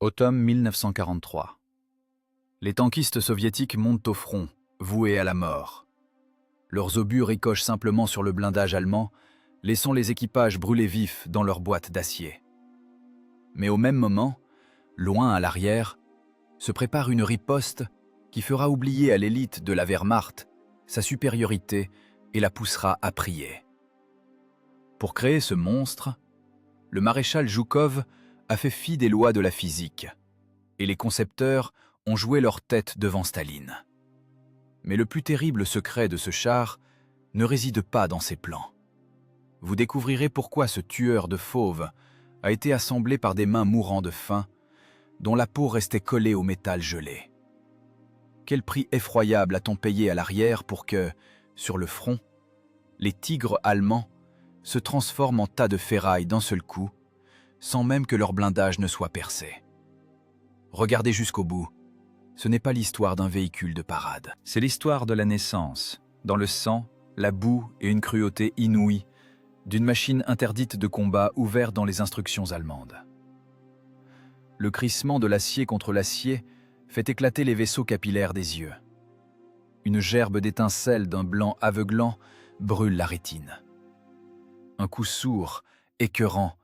Automne 1943. Les tankistes soviétiques montent au front, voués à la mort. Leurs obus ricochent simplement sur le blindage allemand, laissant les équipages brûler vifs dans leurs boîtes d'acier. Mais au même moment, loin à l'arrière, se prépare une riposte qui fera oublier à l'élite de la Wehrmacht sa supériorité et la poussera à prier. Pour créer ce monstre, le maréchal Zhukov a fait fi des lois de la physique, et les concepteurs ont joué leur tête devant Staline. Mais le plus terrible secret de ce char ne réside pas dans ses plans. Vous découvrirez pourquoi ce tueur de fauves a été assemblé par des mains mourant de faim, dont la peau restait collée au métal gelé. Quel prix effroyable a-t-on payé à l'arrière pour que, sur le front, les tigres allemands se transforment en tas de ferraille d'un seul coup, sans même que leur blindage ne soit percé. Regardez jusqu'au bout. Ce n'est pas l'histoire d'un véhicule de parade. C'est l'histoire de la naissance, dans le sang, la boue et une cruauté inouïe, d'une machine interdite de combat ouverte dans les instructions allemandes. Le crissement de l'acier contre l'acier fait éclater les vaisseaux capillaires des yeux. Une gerbe d'étincelles d'un blanc aveuglant brûle la rétine. Un coup sourd, écœurant,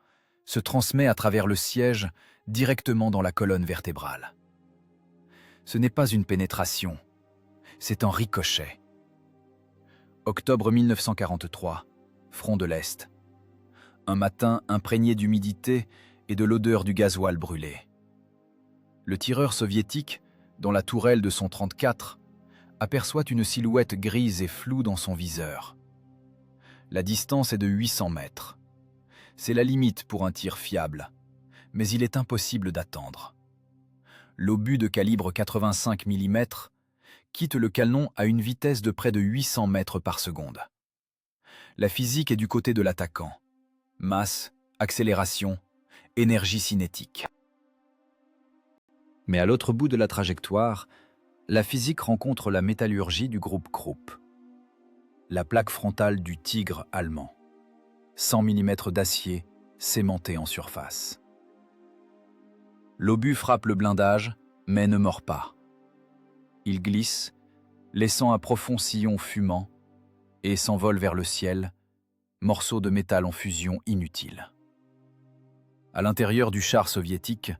se transmet à travers le siège directement dans la colonne vertébrale. Ce n'est pas une pénétration, c'est un ricochet. Octobre 1943, front de l'Est. Un matin imprégné d'humidité et de l'odeur du gasoil brûlé. Le tireur soviétique, dans la tourelle de son 34, aperçoit une silhouette grise et floue dans son viseur. La distance est de 800 mètres. C'est la limite pour un tir fiable, mais il est impossible d'attendre. L'obus de calibre 85 mm quitte le canon à une vitesse de près de 800 mètres par seconde. La physique est du côté de l'attaquant. Masse, accélération, énergie cinétique. Mais à l'autre bout de la trajectoire, la physique rencontre la métallurgie du groupe Krupp. La plaque frontale du tigre allemand. 100 mm d'acier sémenté en surface. L'obus frappe le blindage, mais ne mord pas. Il glisse, laissant un profond sillon fumant, et s'envole vers le ciel, morceau de métal en fusion inutile. À l'intérieur du char soviétique,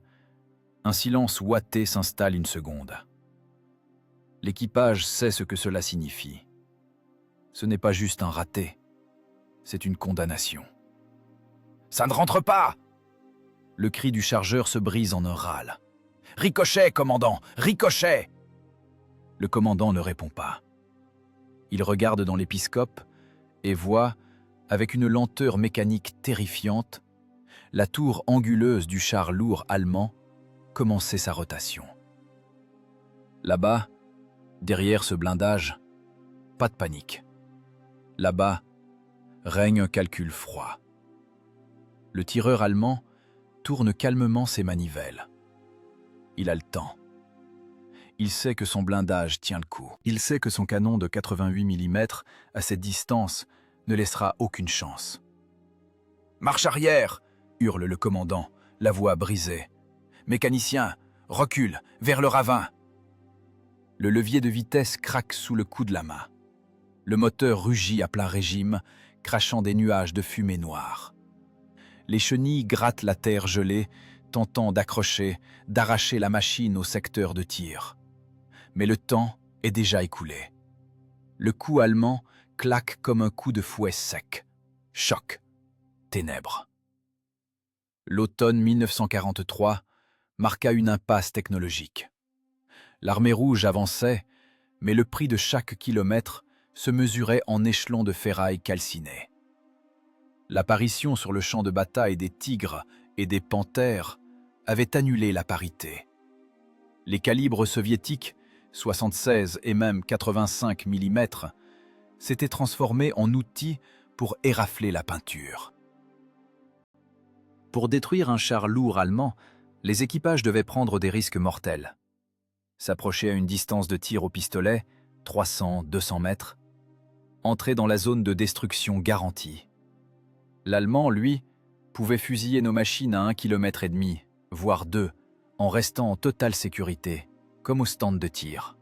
un silence ouaté s'installe une seconde. L'équipage sait ce que cela signifie. Ce n'est pas juste un raté, c'est une condamnation. « Ça ne rentre pas !» Le cri du chargeur se brise en un râle. « Ricochet, commandant, ricochet !» Le commandant ne répond pas. Il regarde dans l'épiscope et voit, avec une lenteur mécanique terrifiante, la tour anguleuse du char lourd allemand commencer sa rotation. Là-bas, derrière ce blindage, pas de panique. Là-bas, règne un calcul froid. Le tireur allemand tourne calmement ses manivelles. Il a le temps. Il sait que son blindage tient le coup. Il sait que son canon de 88 mm à cette distance ne laissera aucune chance. « Marche arrière !» hurle le commandant, la voix brisée. « Mécanicien, recule, vers le ravin !» Le levier de vitesse craque sous le coup de la main. Le moteur rugit à plein régime, crachant des nuages de fumée noire. Les chenilles grattent la terre gelée, tentant d'accrocher, d'arracher la machine au secteur de tir. Mais le temps est déjà écoulé. Le coup allemand claque comme un coup de fouet sec. Choc. Ténèbres. L'automne 1943 marqua une impasse technologique. L'armée rouge avançait, mais le prix de chaque kilomètre se mesurait en échelons de ferraille calcinés. L'apparition sur le champ de bataille des tigres et des panthères avait annulé la parité. Les calibres soviétiques, 76 et même 85 mm, s'étaient transformés en outils pour érafler la peinture. Pour détruire un char lourd allemand, les équipages devaient prendre des risques mortels. S'approcher à une distance de tir au pistolet, 300-200 mètres, entrer dans la zone de destruction garantie. L'Allemand, lui, pouvait fusiller nos machines à 1,5 km, voire 2, en restant en totale sécurité, comme au stand de tir.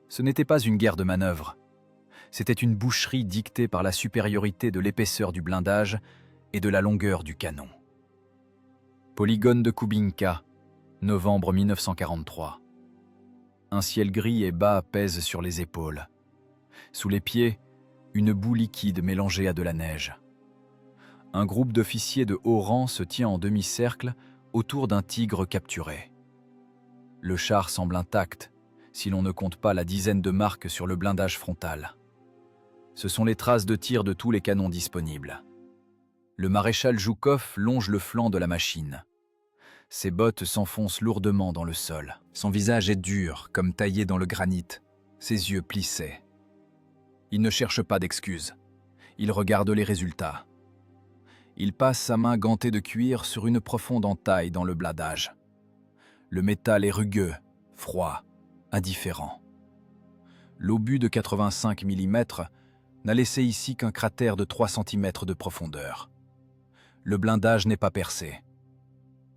Ce n'était pas une guerre de manœuvre, c'était une boucherie dictée par la supériorité de l'épaisseur du blindage et de la longueur du canon. Polygone de Kubinka, novembre 1943. Un ciel gris et bas pèse sur les épaules. Sous les pieds, une boue liquide mélangée à de la neige. Un groupe d'officiers de haut rang se tient en demi-cercle autour d'un tigre capturé. Le char semble intact, si l'on ne compte pas la dizaine de marques sur le blindage frontal. Ce sont les traces de tir de tous les canons disponibles. Le maréchal Zhukov longe le flanc de la machine. Ses bottes s'enfoncent lourdement dans le sol. Son visage est dur, comme taillé dans le granit, ses yeux plissés. Il ne cherche pas d'excuses. Il regarde les résultats. Il passe sa main gantée de cuir sur une profonde entaille dans le blindage. Le métal est rugueux, froid, indifférent. L'obus de 85 mm n'a laissé ici qu'un cratère de 3 cm de profondeur. Le blindage n'est pas percé.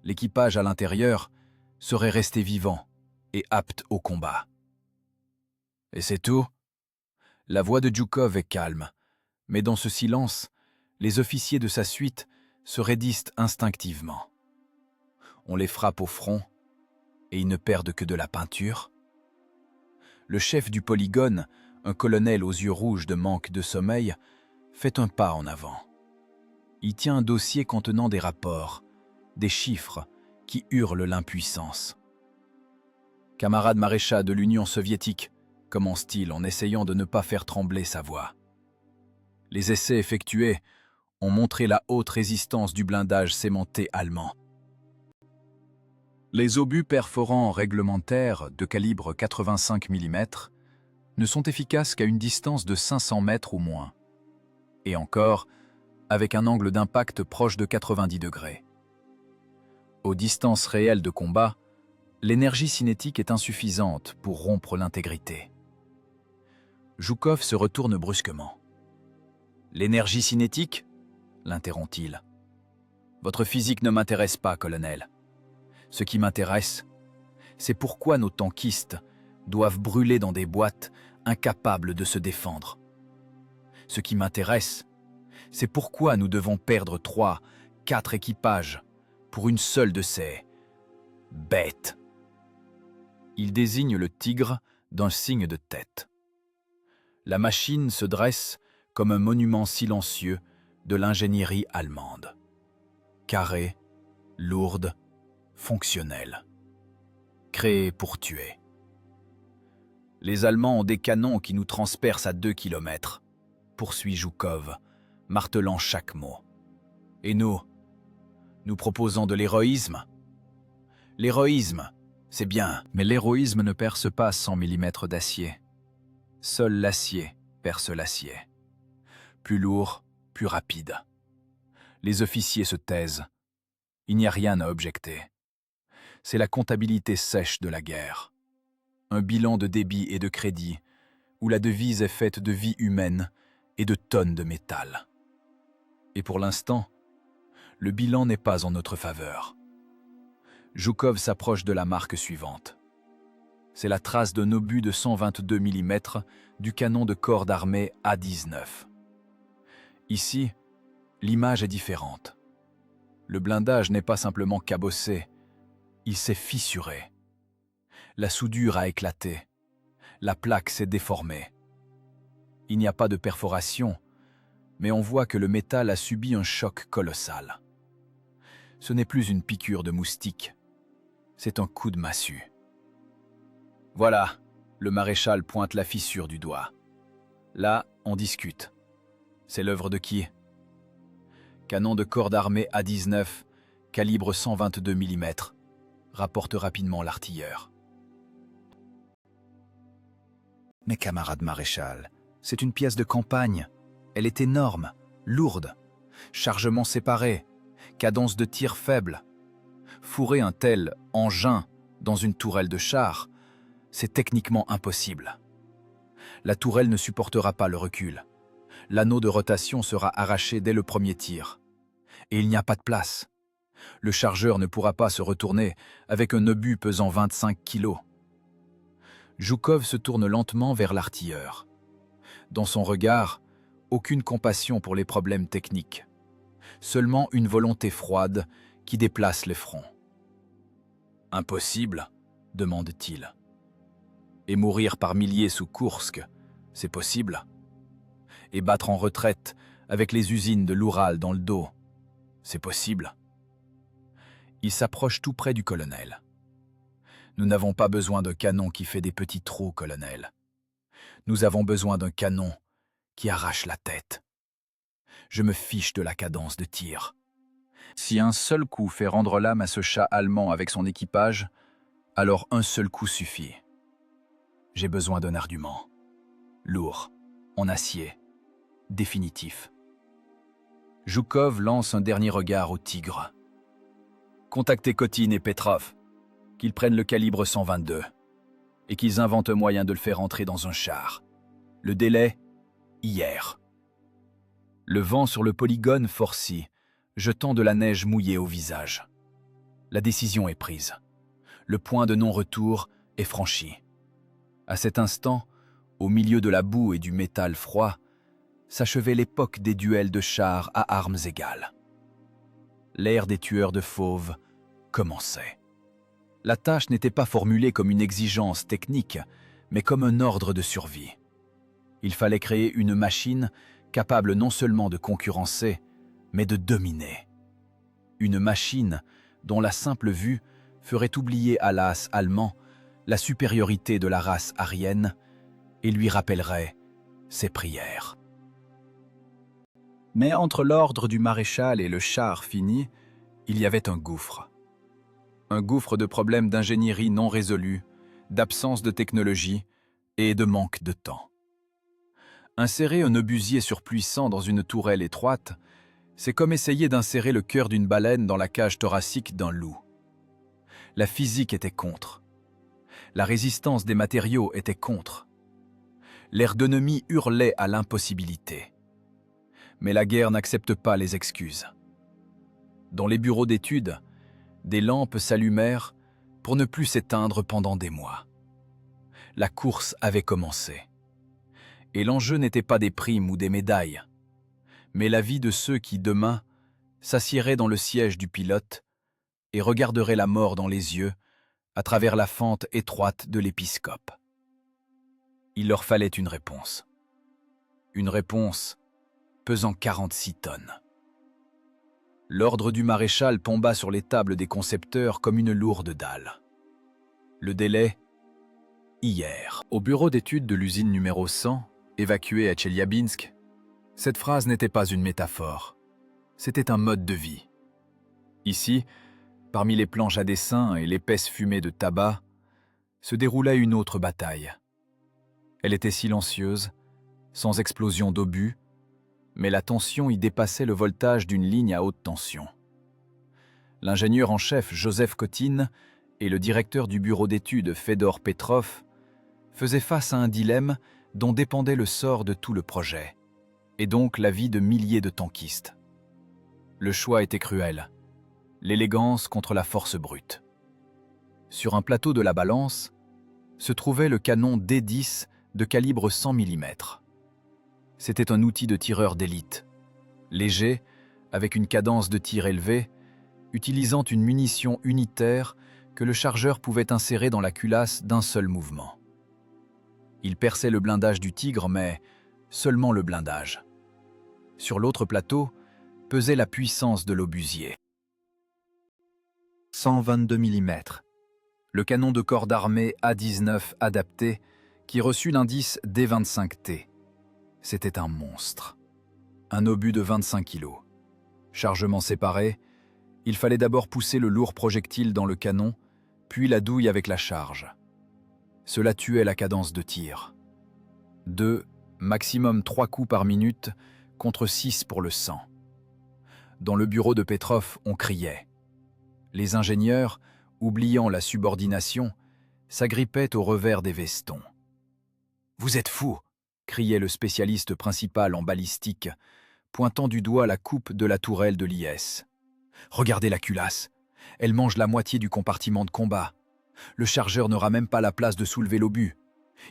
L'équipage à l'intérieur serait resté vivant et apte au combat. Et c'est tout? La voix de Zhukov est calme, mais dans ce silence, les officiers de sa suite se raidissent instinctivement. On les frappe au front, et ils ne perdent que de la peinture. Le chef du polygone, un colonel aux yeux rouges de manque de sommeil, fait un pas en avant. Il tient un dossier contenant des rapports, des chiffres qui hurlent l'impuissance. « Camarade maréchal de l'Union soviétique », commence-t-il en essayant de ne pas faire trembler sa voix. Les essais effectués ont montré la haute résistance du blindage sémenté allemand. Les obus perforants réglementaires de calibre 85 mm ne sont efficaces qu'à une distance de 500 mètres ou moins, et encore avec un angle d'impact proche de 90 degrés. Aux distances réelles de combat, l'énergie cinétique est insuffisante pour rompre l'intégrité. Zhukov se retourne brusquement. « L'énergie cinétique ?» l'interrompt-il. « Votre physique ne m'intéresse pas, colonel. Ce qui m'intéresse, c'est pourquoi nos tankistes doivent brûler dans des boîtes incapables de se défendre. Ce qui m'intéresse, c'est pourquoi nous devons perdre 3, 4 équipages pour une seule de ces bêtes. » Il désigne le tigre d'un signe de tête. La machine se dresse comme un monument silencieux de l'ingénierie allemande. Carrée, lourde, fonctionnelle. Créée pour tuer. Les Allemands ont des canons qui nous transpercent à 2 kilomètres, poursuit Zhukov, martelant chaque mot. Et nous proposons de l'héroïsme. L'héroïsme, c'est bien, mais l'héroïsme ne perce pas 100 mm d'acier. Seul l'acier perce l'acier. Plus lourd, plus rapide. Les officiers se taisent. Il n'y a rien à objecter. C'est la comptabilité sèche de la guerre. Un bilan de débit et de crédit, où la devise est faite de vies humaines et de tonnes de métal. Et pour l'instant, le bilan n'est pas en notre faveur. Zhukov s'approche de la marque suivante. C'est la trace d'un obus de 122 mm du canon de corps d'armée A-19. Ici, l'image est différente. Le blindage n'est pas simplement cabossé, il s'est fissuré. La soudure a éclaté, la plaque s'est déformée. Il n'y a pas de perforation, mais on voit que le métal a subi un choc colossal. Ce n'est plus une piqûre de moustique, c'est un coup de massue. Voilà, le maréchal pointe la fissure du doigt. Là, on discute. C'est l'œuvre de qui? Canon de corps d'armée A-19, calibre 122 mm, rapporte rapidement l'artilleur. Mais camarade maréchal, c'est une pièce de campagne. Elle est énorme, lourde, chargement séparé, cadence de tir faible. Fourrer un tel engin dans une tourelle de char, c'est techniquement impossible. La tourelle ne supportera pas le recul. L'anneau de rotation sera arraché dès le premier tir. Et il n'y a pas de place. Le chargeur ne pourra pas se retourner avec un obus pesant 25 kilos. Joukov se tourne lentement vers l'artilleur. Dans son regard, aucune compassion pour les problèmes techniques. Seulement une volonté froide qui déplace les fronts. « Impossible ?» demande-t-il. « Et mourir par milliers sous Koursk, c'est possible. Et battre en retraite avec les usines de l'Oural dans le dos, c'est possible. » Il s'approche tout près du colonel. « Nous n'avons pas besoin d'un canon qui fait des petits trous, colonel. Nous avons besoin d'un canon qui arrache la tête. Je me fiche de la cadence de tir. Si un seul coup fait rendre l'âme à ce chat allemand avec son équipage, alors un seul coup suffit. J'ai besoin d'un argument. Lourd, en acier, définitif. » Joukov lance un dernier regard au tigre. « Contactez Kotine et Petrov, qu'ils prennent le calibre 122 et qu'ils inventent un moyen de le faire entrer dans un char. Le délai, hier. » Le vent sur le polygone forcit, jetant de la neige mouillée au visage. La décision est prise. Le point de non-retour est franchi. À cet instant, au milieu de la boue et du métal froid, s'achevait l'époque des duels de chars à armes égales. L'ère des tueurs de fauves commençait. La tâche n'était pas formulée comme une exigence technique, mais comme un ordre de survie. Il fallait créer une machine capable non seulement de concurrencer, mais de dominer. Une machine dont la simple vue ferait oublier à l'as allemand la supériorité de la race aryenne et lui rappellerait ses prières. Mais entre l'ordre du maréchal et le char fini, il y avait un gouffre. Un gouffre de problèmes d'ingénierie non résolus, d'absence de technologie et de manque de temps. Insérer un obusier surpuissant dans une tourelle étroite, c'est comme essayer d'insérer le cœur d'une baleine dans la cage thoracique d'un loup. La physique était contre. La résistance des matériaux était contre. L'ergonomie hurlait à l'impossibilité. Mais la guerre n'accepte pas les excuses. Dans les bureaux d'études, des lampes s'allumèrent pour ne plus s'éteindre pendant des mois. La course avait commencé. Et l'enjeu n'était pas des primes ou des médailles, mais la vie de ceux qui, demain, s'assieraient dans le siège du pilote et regarderaient la mort dans les yeux à travers la fente étroite de l'épiscope. Il leur fallait une réponse. Une réponse pesant 46 tonnes. L'ordre du maréchal tomba sur les tables des concepteurs comme une lourde dalle. Le délai, hier. Au bureau d'études de l'usine numéro 100, évacuée à Tcheliabinsk, cette phrase n'était pas une métaphore, c'était un mode de vie. Ici, parmi les planches à dessin et l'épaisse fumée de tabac, se déroulait une autre bataille. Elle était silencieuse, sans explosion d'obus, mais la tension y dépassait le voltage d'une ligne à haute tension. L'ingénieur en chef Joseph Kotine et le directeur du bureau d'études Fedor Petrov faisaient face à un dilemme dont dépendait le sort de tout le projet, et donc la vie de milliers de tankistes. Le choix était cruel, l'élégance contre la force brute. Sur un plateau de la balance se trouvait le canon D10 de calibre 100 mm. C'était un outil de tireur d'élite, léger, avec une cadence de tir élevée, utilisant une munition unitaire que le chargeur pouvait insérer dans la culasse d'un seul mouvement. Il perçait le blindage du Tigre, mais seulement le blindage. Sur l'autre plateau pesait la puissance de l'obusier. 122 mm. Le canon de corps d'armée A-19 adapté qui reçut l'indice D25T. C'était un monstre. Un obus de 25 kg. Chargement séparé, il fallait d'abord pousser le lourd projectile dans le canon, puis la douille avec la charge. Cela tuait la cadence de tir. 2, maximum 3 coups par minute, contre 6 pour le 100. Dans le bureau de Petrov, on criait. Les ingénieurs, oubliant la subordination, s'agrippaient au revers des vestons. « Vous êtes fous !» criait le spécialiste principal en balistique, pointant du doigt la coupe de la tourelle de l'IS. Regardez la culasse. Elle mange la moitié du compartiment de combat. Le chargeur n'aura même pas la place de soulever l'obus.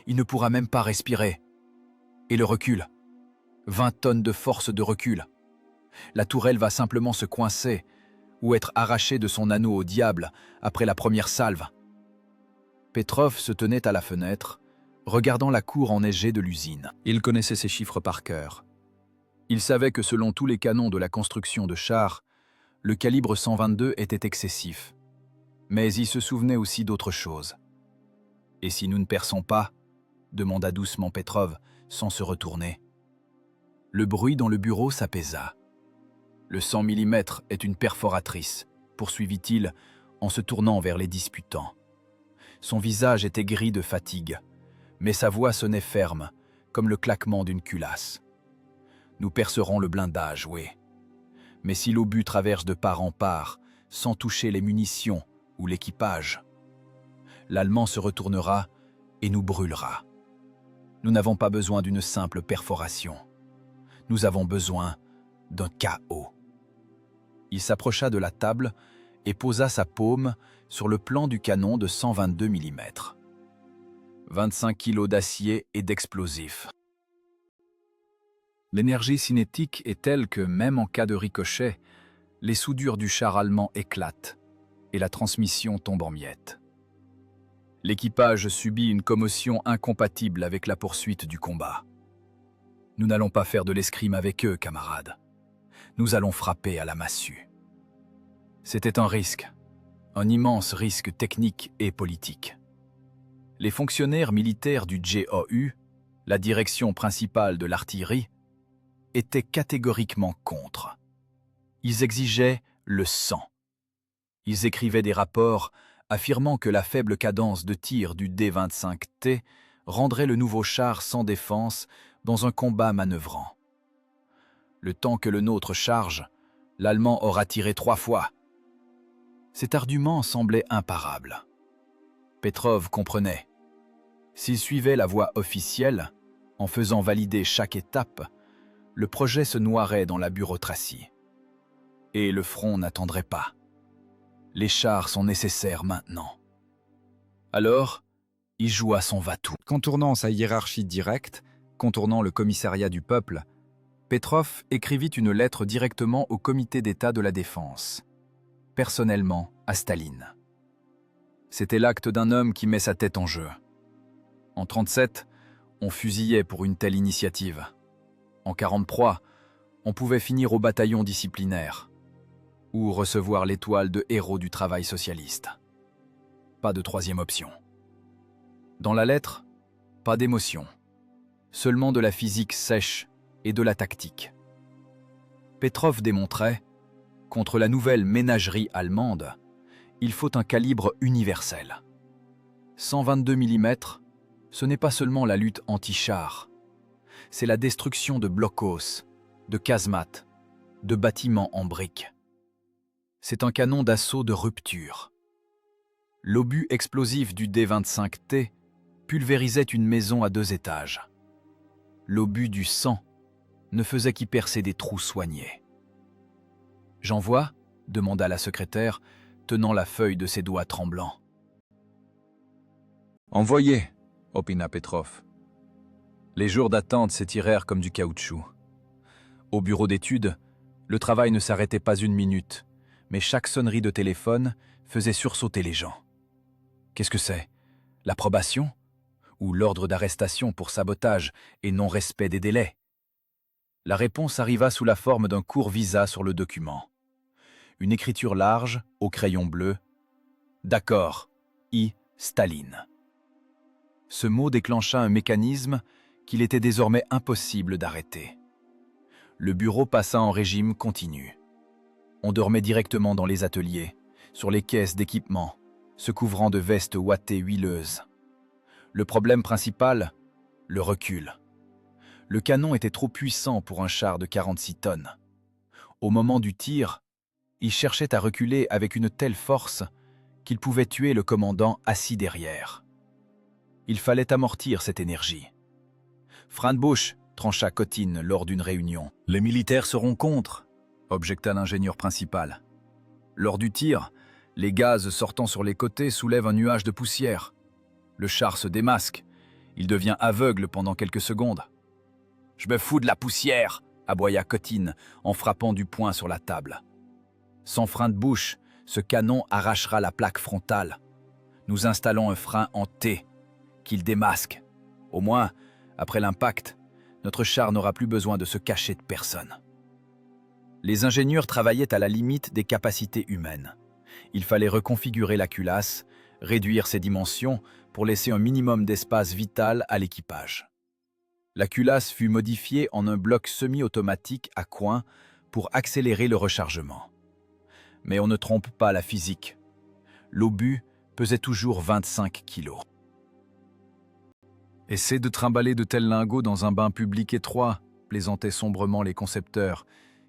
Il ne pourra même pas respirer. Et le recul. 20 tonnes de force de recul. La tourelle va simplement se coincer ou être arrachée de son anneau au diable après la première salve. Petrov se tenait à la fenêtre, regardant la cour enneigée de l'usine. Il connaissait ses chiffres par cœur. Il savait que selon tous les canons de la construction de chars, le calibre 122 était excessif. Mais il se souvenait aussi d'autre chose. « Et si nous ne perçons pas ?» demanda doucement Petrov, sans se retourner. Le bruit dans le bureau s'apaisa. « Le 100 mm est une perforatrice », poursuivit-il en se tournant vers les disputants. Son visage était gris de fatigue, mais sa voix sonnait ferme, comme le claquement d'une culasse. « Nous percerons le blindage, oui. Mais si l'obus traverse de part en part, sans toucher les munitions ou l'équipage, l'Allemand se retournera et nous brûlera. Nous n'avons pas besoin d'une simple perforation. Nous avons besoin d'un chaos. » Il s'approcha de la table et posa sa paume sur le plan du canon de 122 mm. 25 kilos d'acier et d'explosifs. L'énergie cinétique est telle que, même en cas de ricochet, les soudures du char allemand éclatent et la transmission tombe en miettes. L'équipage subit une commotion incompatible avec la poursuite du combat. Nous n'allons pas faire de l'escrime avec eux, camarades. Nous allons frapper à la massue. C'était un risque, un immense risque technique et politique. Les fonctionnaires militaires du GOU, la direction principale de l'artillerie, étaient catégoriquement contre. Ils exigeaient le sang. Ils écrivaient des rapports affirmant que la faible cadence de tir du D-25T rendrait le nouveau char sans défense dans un combat manœuvrant. Le temps que le nôtre charge, l'Allemand aura tiré 3 fois. Cet argument semblait imparable. Petrov comprenait. S'il suivait la voie officielle, en faisant valider chaque étape, le projet se noierait dans la bureaucratie. Et le front n'attendrait pas. Les chars sont nécessaires maintenant. Alors, il joua son va-tout. Contournant sa hiérarchie directe, contournant le commissariat du peuple, Petrov écrivit une lettre directement au comité d'État de la Défense, personnellement à Staline. C'était l'acte d'un homme qui met sa tête en jeu. En 1937, on fusillait pour une telle initiative. En 1943, on pouvait finir au bataillon disciplinaire ou recevoir l'étoile de héros du travail socialiste. Pas de troisième option. Dans la lettre, pas d'émotion, seulement de la physique sèche et de la tactique. Petrov démontrait, contre la nouvelle ménagerie allemande, il faut un calibre universel. 122 mm, ce n'est pas seulement la lutte anti-char, c'est la destruction de blocos, de casemates, de bâtiments en briques. C'est un canon d'assaut de rupture. L'obus explosif du D-25T pulvérisait une maison à 2 étages. L'obus du 100 ne faisait qu'y percer des trous soignés. « J'envoie » demanda la secrétaire, tenant la feuille de ses doigts tremblants. « Envoyez » opina Petrov. Les jours d'attente s'étirèrent comme du caoutchouc. Au bureau d'études, le travail ne s'arrêtait pas une minute, mais chaque sonnerie de téléphone faisait sursauter les gens. Qu'est-ce que c'est? L'approbation? Ou l'ordre d'arrestation pour sabotage et non-respect des délais? La réponse arriva sous la forme d'un court visa sur le document. Une écriture large, au crayon bleu. « D'accord, I. Staline ». Ce mot déclencha un mécanisme qu'il était désormais impossible d'arrêter. Le bureau passa en régime continu. On dormait directement dans les ateliers, sur les caisses d'équipement, se couvrant de vestes ouatées huileuses. Le problème principal, le recul. Le canon était trop puissant pour un char de 46 tonnes. Au moment du tir, il cherchait à reculer avec une telle force qu'il pouvait tuer le commandant assis derrière. Il fallait amortir cette énergie. Franz Busch, trancha Kotin lors d'une réunion. « Les militaires seront contre », objecta l'ingénieur principal. Lors du tir, les gaz sortant sur les côtés soulèvent un nuage de poussière. Le char se démasque. Il devient aveugle pendant quelques secondes. « Je me fous de la poussière !» aboya Cotine en frappant du poing sur la table. Sans frein de bouche, ce canon arrachera la plaque frontale. Nous installons un frein en T, qu'il démasque. Au moins, après l'impact, notre char n'aura plus besoin de se cacher de personne. Les ingénieurs travaillaient à la limite des capacités humaines. Il fallait reconfigurer la culasse, réduire ses dimensions pour laisser un minimum d'espace vital à l'équipage. La culasse fut modifiée en un bloc semi-automatique à coin pour accélérer le rechargement. Mais on ne trompe pas la physique. L'obus pesait toujours 25 kilos. « Essaie de trimballer de tels lingots dans un bain public étroit », plaisantaient sombrement les concepteurs,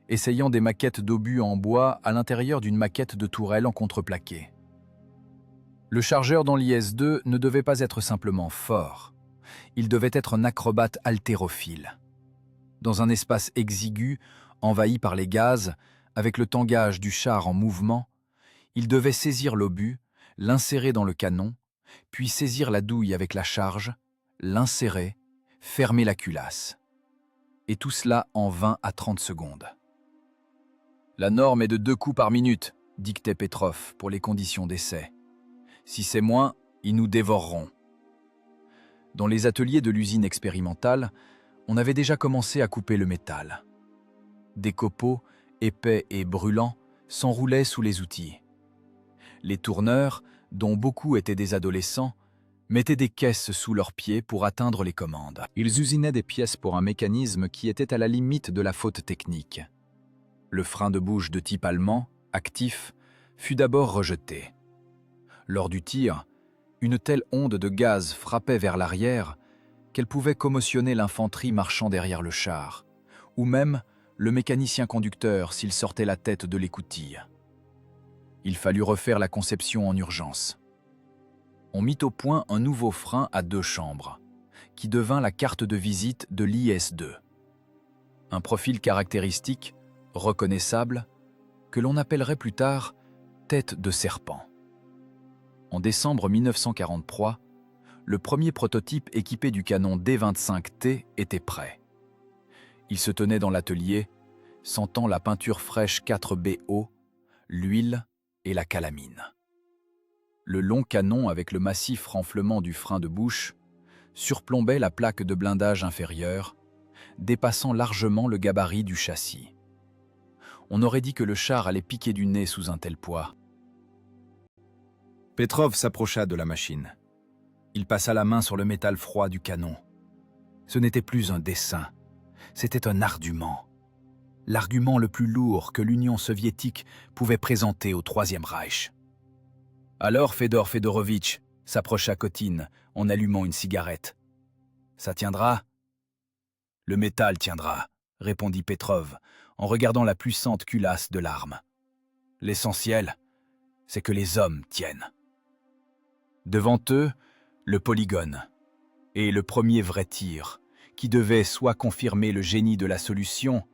essayant des maquettes d'obus en bois à l'intérieur d'une maquette de tourelle en contreplaqué. Le chargeur dans l'IS-2 ne devait pas être simplement fort. Il devait être un acrobate haltérophile. Dans un espace exigu, envahi par les gaz, avec le tangage du char en mouvement, il devait saisir l'obus, l'insérer dans le canon, puis saisir la douille avec la charge, l'insérer, fermer la culasse. Et tout cela en 20 à 30 secondes. La norme est de 2 coups par minute, dictait Petrov pour les conditions d'essai. Si c'est moins, ils nous dévoreront. Dans les ateliers de l'usine expérimentale, on avait déjà commencé à couper le métal. Des copeaux, épais et brûlants, s'enroulaient sous les outils. Les tourneurs, dont beaucoup étaient des adolescents, mettaient des caisses sous leurs pieds pour atteindre les commandes. Ils usinaient des pièces pour un mécanisme qui était à la limite de la faute technique. Le frein de bouche de type allemand, actif, fut d'abord rejeté. Lors du tir, une telle onde de gaz frappait vers l'arrière qu'elle pouvait commotionner l'infanterie marchant derrière le char, ou même le mécanicien conducteur s'il sortait la tête de l'écoutille. Il fallut refaire la conception en urgence. On mit au point un nouveau frein à 2 chambres, qui devint la carte de visite de l'IS-2. Un profil caractéristique, reconnaissable, que l'on appellerait plus tard « tête de serpent ». En décembre 1943, le premier prototype équipé du canon D-25T était prêt. Il se tenait dans l'atelier, sentant la peinture fraîche 4BO, l'huile et la calamine. Le long canon avec le massif renflement du frein de bouche surplombait la plaque de blindage inférieure, dépassant largement le gabarit du châssis. On aurait dit que le char allait piquer du nez sous un tel poids. Petrov s'approcha de la machine. Il passa la main sur le métal froid du canon. Ce n'était plus un dessin, c'était un argument. L'argument le plus lourd que l'Union soviétique pouvait présenter au Troisième Reich. Alors Fedor Fedorovitch s'approcha Cotine en allumant une cigarette. « Ça tiendra ?»« Le métal tiendra », répondit Petrov en regardant la puissante culasse de l'arme. « L'essentiel, c'est que les hommes tiennent. » Devant eux, le polygone, et le premier vrai tir, qui devait soit confirmer le génie de la solution,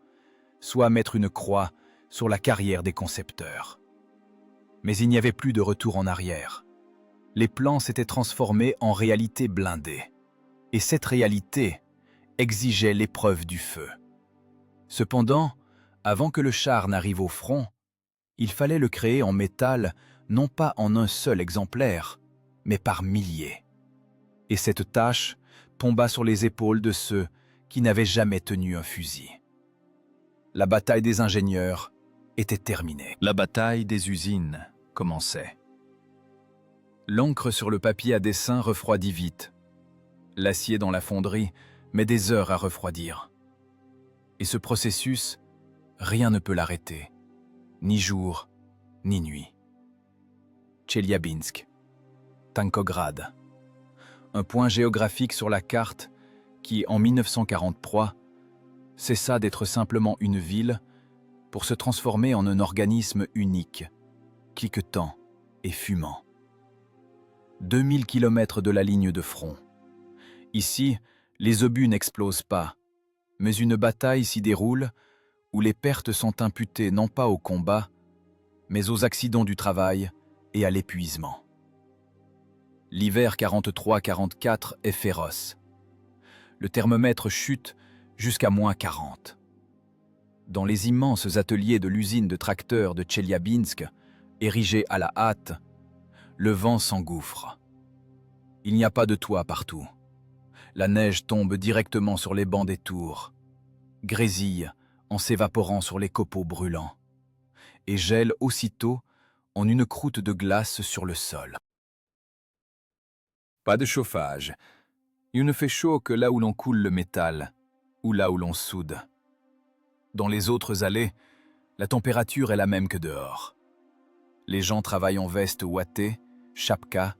soit mettre une croix sur la carrière des concepteurs. Mais il n'y avait plus de retour en arrière. Les plans s'étaient transformés en réalité blindée. Et cette réalité exigeait l'épreuve du feu. Cependant, avant que le char n'arrive au front, il fallait le créer en métal, non pas en un seul exemplaire, mais par milliers. Et cette tâche tomba sur les épaules de ceux qui n'avaient jamais tenu un fusil. La bataille des ingénieurs était terminée. La bataille des usines commençait. L'encre sur le papier à dessin refroidit vite. L'acier dans la fonderie met des heures à refroidir. Et ce processus, rien ne peut l'arrêter, ni jour, ni nuit. Tcheliabinsk, Tankograd, un point géographique sur la carte qui, en 1943, cessa d'être simplement une ville pour se transformer en un organisme unique, cliquetant et fumant. 2000 kilomètres de la ligne de front. Ici, les obus n'explosent pas, mais une bataille s'y déroule où les pertes sont imputées non pas au combat, mais aux accidents du travail et à l'épuisement. L'hiver 43-44 est féroce. Le thermomètre chute jusqu'à -40. Dans les immenses ateliers de l'usine de tracteurs de Tcheliabinsk, érigés à la hâte, le vent s'engouffre. Il n'y a pas de toit partout. La neige tombe directement sur les bancs des tours, grésille en s'évaporant sur les copeaux brûlants, et gèle aussitôt en une croûte de glace sur le sol. Pas de chauffage. Il ne fait chaud que là où l'on coule le métal, ou là où l'on soude. Dans les autres allées, la température est la même que dehors. Les gens travaillent en veste ouatée, chapka,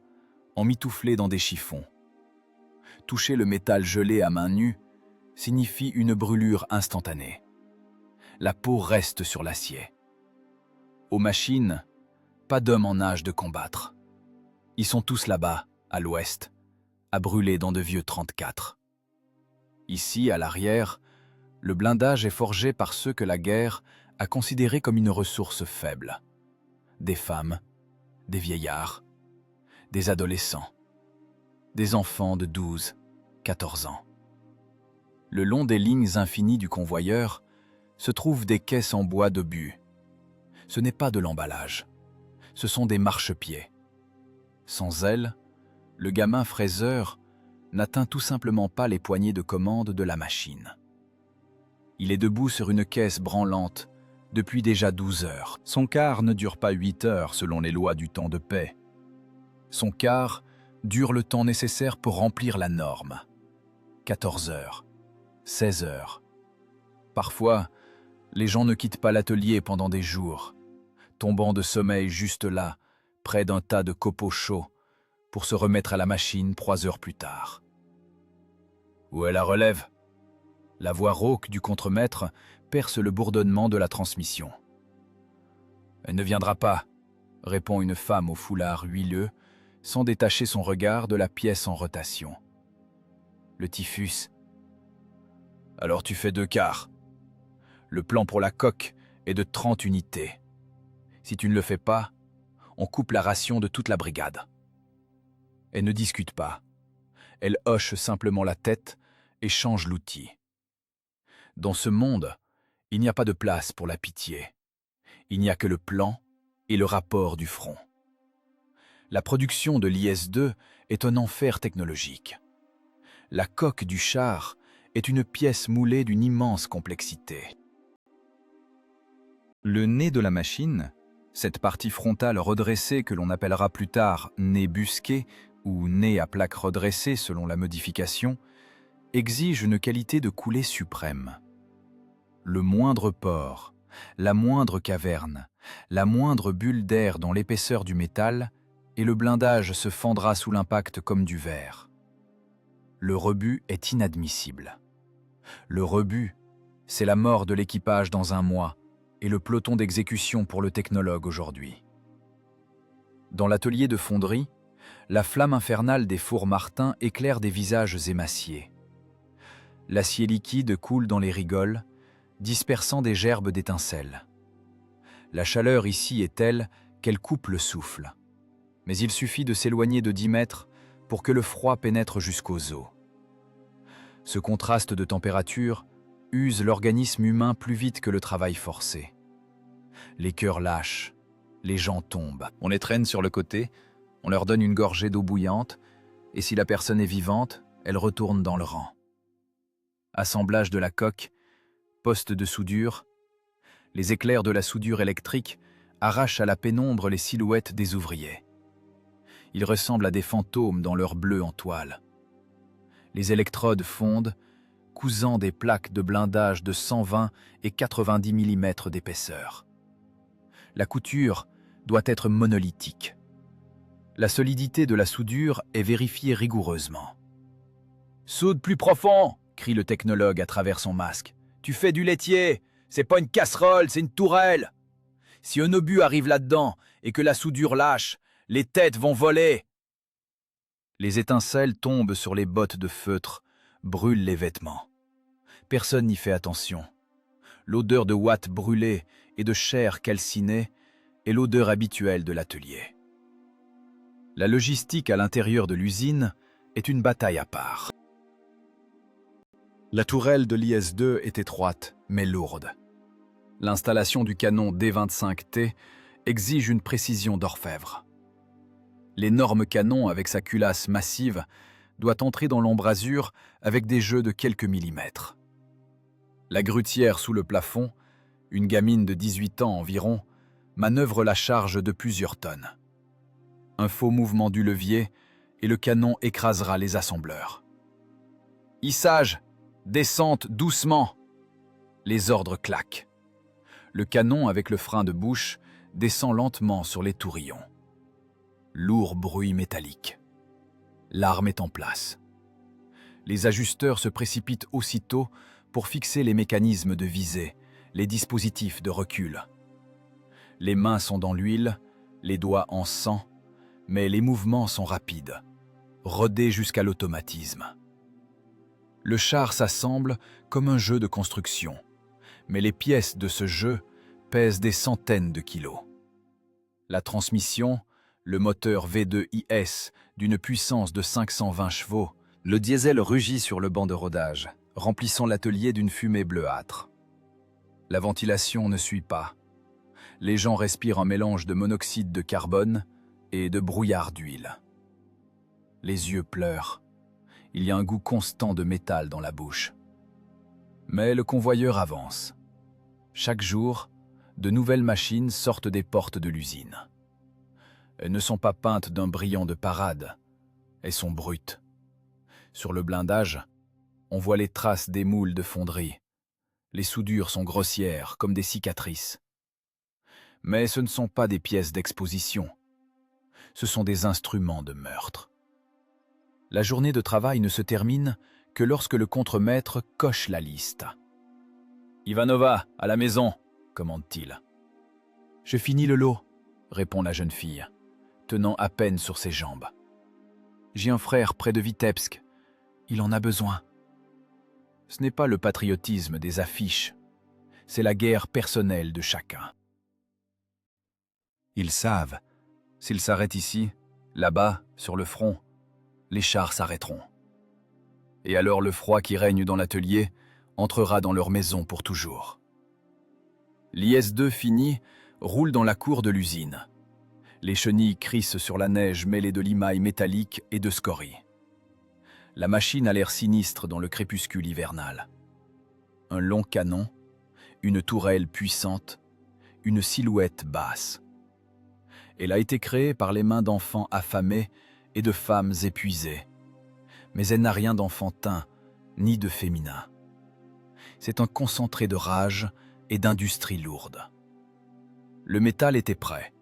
emmitouflés dans des chiffons. Toucher le métal gelé à main nue signifie une brûlure instantanée. La peau reste sur l'acier. Aux machines, pas d'hommes en âge de combattre. Ils sont tous là-bas, à l'ouest, à brûler dans de vieux 34. Ici, à l'arrière, le blindage est forgé par ceux que la guerre a considérés comme une ressource faible. Des femmes, des vieillards, des adolescents, des enfants de 12, 14 ans. Le long des lignes infinies du convoyeur se trouvent des caisses en bois d'obus. Ce n'est pas de l'emballage, ce sont des marchepieds. Sans elles, le gamin fraiseur n'atteint tout simplement pas les poignées de commande de la machine. Il est debout sur une caisse branlante depuis déjà 12 heures. Son quart ne dure pas 8 heures selon les lois du temps de paix. Son quart dure le temps nécessaire pour remplir la norme. 14 heures, 16 heures. Parfois, les gens ne quittent pas l'atelier pendant des jours, tombant de sommeil juste là, près d'un tas de copeaux chauds, pour se remettre à la machine 3 heures plus tard. Où est la relève? La voix rauque du contremaître perce le bourdonnement de la transmission. « Elle ne viendra pas », répond une femme au foulard huileux, sans détacher son regard de la pièce en rotation. Le typhus. « Alors tu fais 2 quarts. Le plan pour la coque est de 30 unités. Si tu ne le fais pas, on coupe la ration de toute la brigade. » Elle ne discute pas. Elle hoche simplement la tête et change l'outil. Dans ce monde, il n'y a pas de place pour la pitié. Il n'y a que le plan et le rapport du front. La production de l'IS-2 est un enfer technologique. La coque du char est une pièce moulée d'une immense complexité. Le nez de la machine, cette partie frontale redressée que l'on appellera plus tard nez busqué ou nez à plaque redressée selon la modification, exige une qualité de coulée suprême. Le moindre pore, la moindre caverne, la moindre bulle d'air dans l'épaisseur du métal, et le blindage se fendra sous l'impact comme du verre. Le rebut est inadmissible. Le rebut, c'est la mort de l'équipage dans un mois et le peloton d'exécution pour le technologue aujourd'hui. Dans l'atelier de fonderie, la flamme infernale des fours Martin éclaire des visages émaciés. L'acier liquide coule dans les rigoles, dispersant des gerbes d'étincelles. La chaleur ici est telle qu'elle coupe le souffle. Mais il suffit de s'éloigner de 10 mètres pour que le froid pénètre jusqu'aux os. Ce contraste de température use l'organisme humain plus vite que le travail forcé. Les cœurs lâchent, les gens tombent. On les traîne sur le côté, on leur donne une gorgée d'eau bouillante, et si la personne est vivante, elle retourne dans le rang. Assemblage de la coque, poste de soudure. Les éclairs de la soudure électrique arrachent à la pénombre les silhouettes des ouvriers. Ils ressemblent à des fantômes dans leur bleu en toile. Les électrodes fondent, cousant des plaques de blindage de 120 et 90 mm d'épaisseur. La couture doit être monolithique. La solidité de la soudure est vérifiée rigoureusement. « Soude plus profond !» crie le technologue à travers son masque. « Tu fais du laitier, c'est pas une casserole, c'est une tourelle. Si un obus arrive là-dedans et que la soudure lâche, les têtes vont voler. » Les étincelles tombent sur les bottes de feutre, brûlent les vêtements. Personne n'y fait attention. L'odeur de ouate brûlée et de chair calcinée et l'odeur habituelle de l'atelier. La logistique à l'intérieur de l'usine est une bataille à part. La tourelle de l'IS-2 est étroite, mais lourde. L'installation du canon D-25T exige une précision d'orfèvre. L'énorme canon, avec sa culasse massive, doit entrer dans l'embrasure avec des jeux de quelques millimètres. La grutière sous le plafond, une gamine de 18 ans environ, manœuvre la charge de plusieurs tonnes. Un faux mouvement du levier et le canon écrasera les assembleurs. Hissage, descente doucement. Les ordres claquent. Le canon avec le frein de bouche descend lentement sur les tourillons. Lourd bruit métallique. L'arme est en place. Les ajusteurs se précipitent aussitôt pour fixer les mécanismes de visée, les dispositifs de recul. Les mains sont dans l'huile, les doigts en sang, mais les mouvements sont rapides, rodés jusqu'à l'automatisme. Le char s'assemble comme un jeu de construction, mais les pièces de ce jeu pèsent des centaines de kilos. La transmission, le moteur V2IS d'une puissance de 520 chevaux, le diesel rugit sur le banc de rodage, remplissant l'atelier d'une fumée bleuâtre. La ventilation ne suit pas. Les gens respirent un mélange de monoxyde de carbone et de brouillard d'huile. Les yeux pleurent. Il y a un goût constant de métal dans la bouche. Mais le convoyeur avance. Chaque jour, de nouvelles machines sortent des portes de l'usine. Elles ne sont pas peintes d'un brillant de parade. Elles sont brutes. Sur le blindage, on voit les traces des moules de fonderie. Les soudures sont grossières, comme des cicatrices. Mais ce ne sont pas des pièces d'exposition. Ce sont des instruments de meurtre. La journée de travail ne se termine que lorsque le contremaître coche la liste. « Ivanova, à la maison !» commande-t-il. « Je finis le lot !» répond la jeune fille, tenant à peine sur ses jambes. « J'ai un frère près de Vitebsk. Il en a besoin. » Ce n'est pas le patriotisme des affiches, c'est la guerre personnelle de chacun. Ils savent, s'ils s'arrêtent ici, là-bas, sur le front, les chars s'arrêteront. Et alors le froid qui règne dans l'atelier entrera dans leur maison pour toujours. L'IS-2 fini roule dans la cour de l'usine. Les chenilles crissent sur la neige mêlée de limailles métalliques et de scories. La machine a l'air sinistre dans le crépuscule hivernal. Un long canon, une tourelle puissante, une silhouette basse. Elle a été créée par les mains d'enfants affamés et de femmes épuisées. Mais elle n'a rien d'enfantin, ni de féminin. C'est un concentré de rage et d'industrie lourde. Le métal était prêt.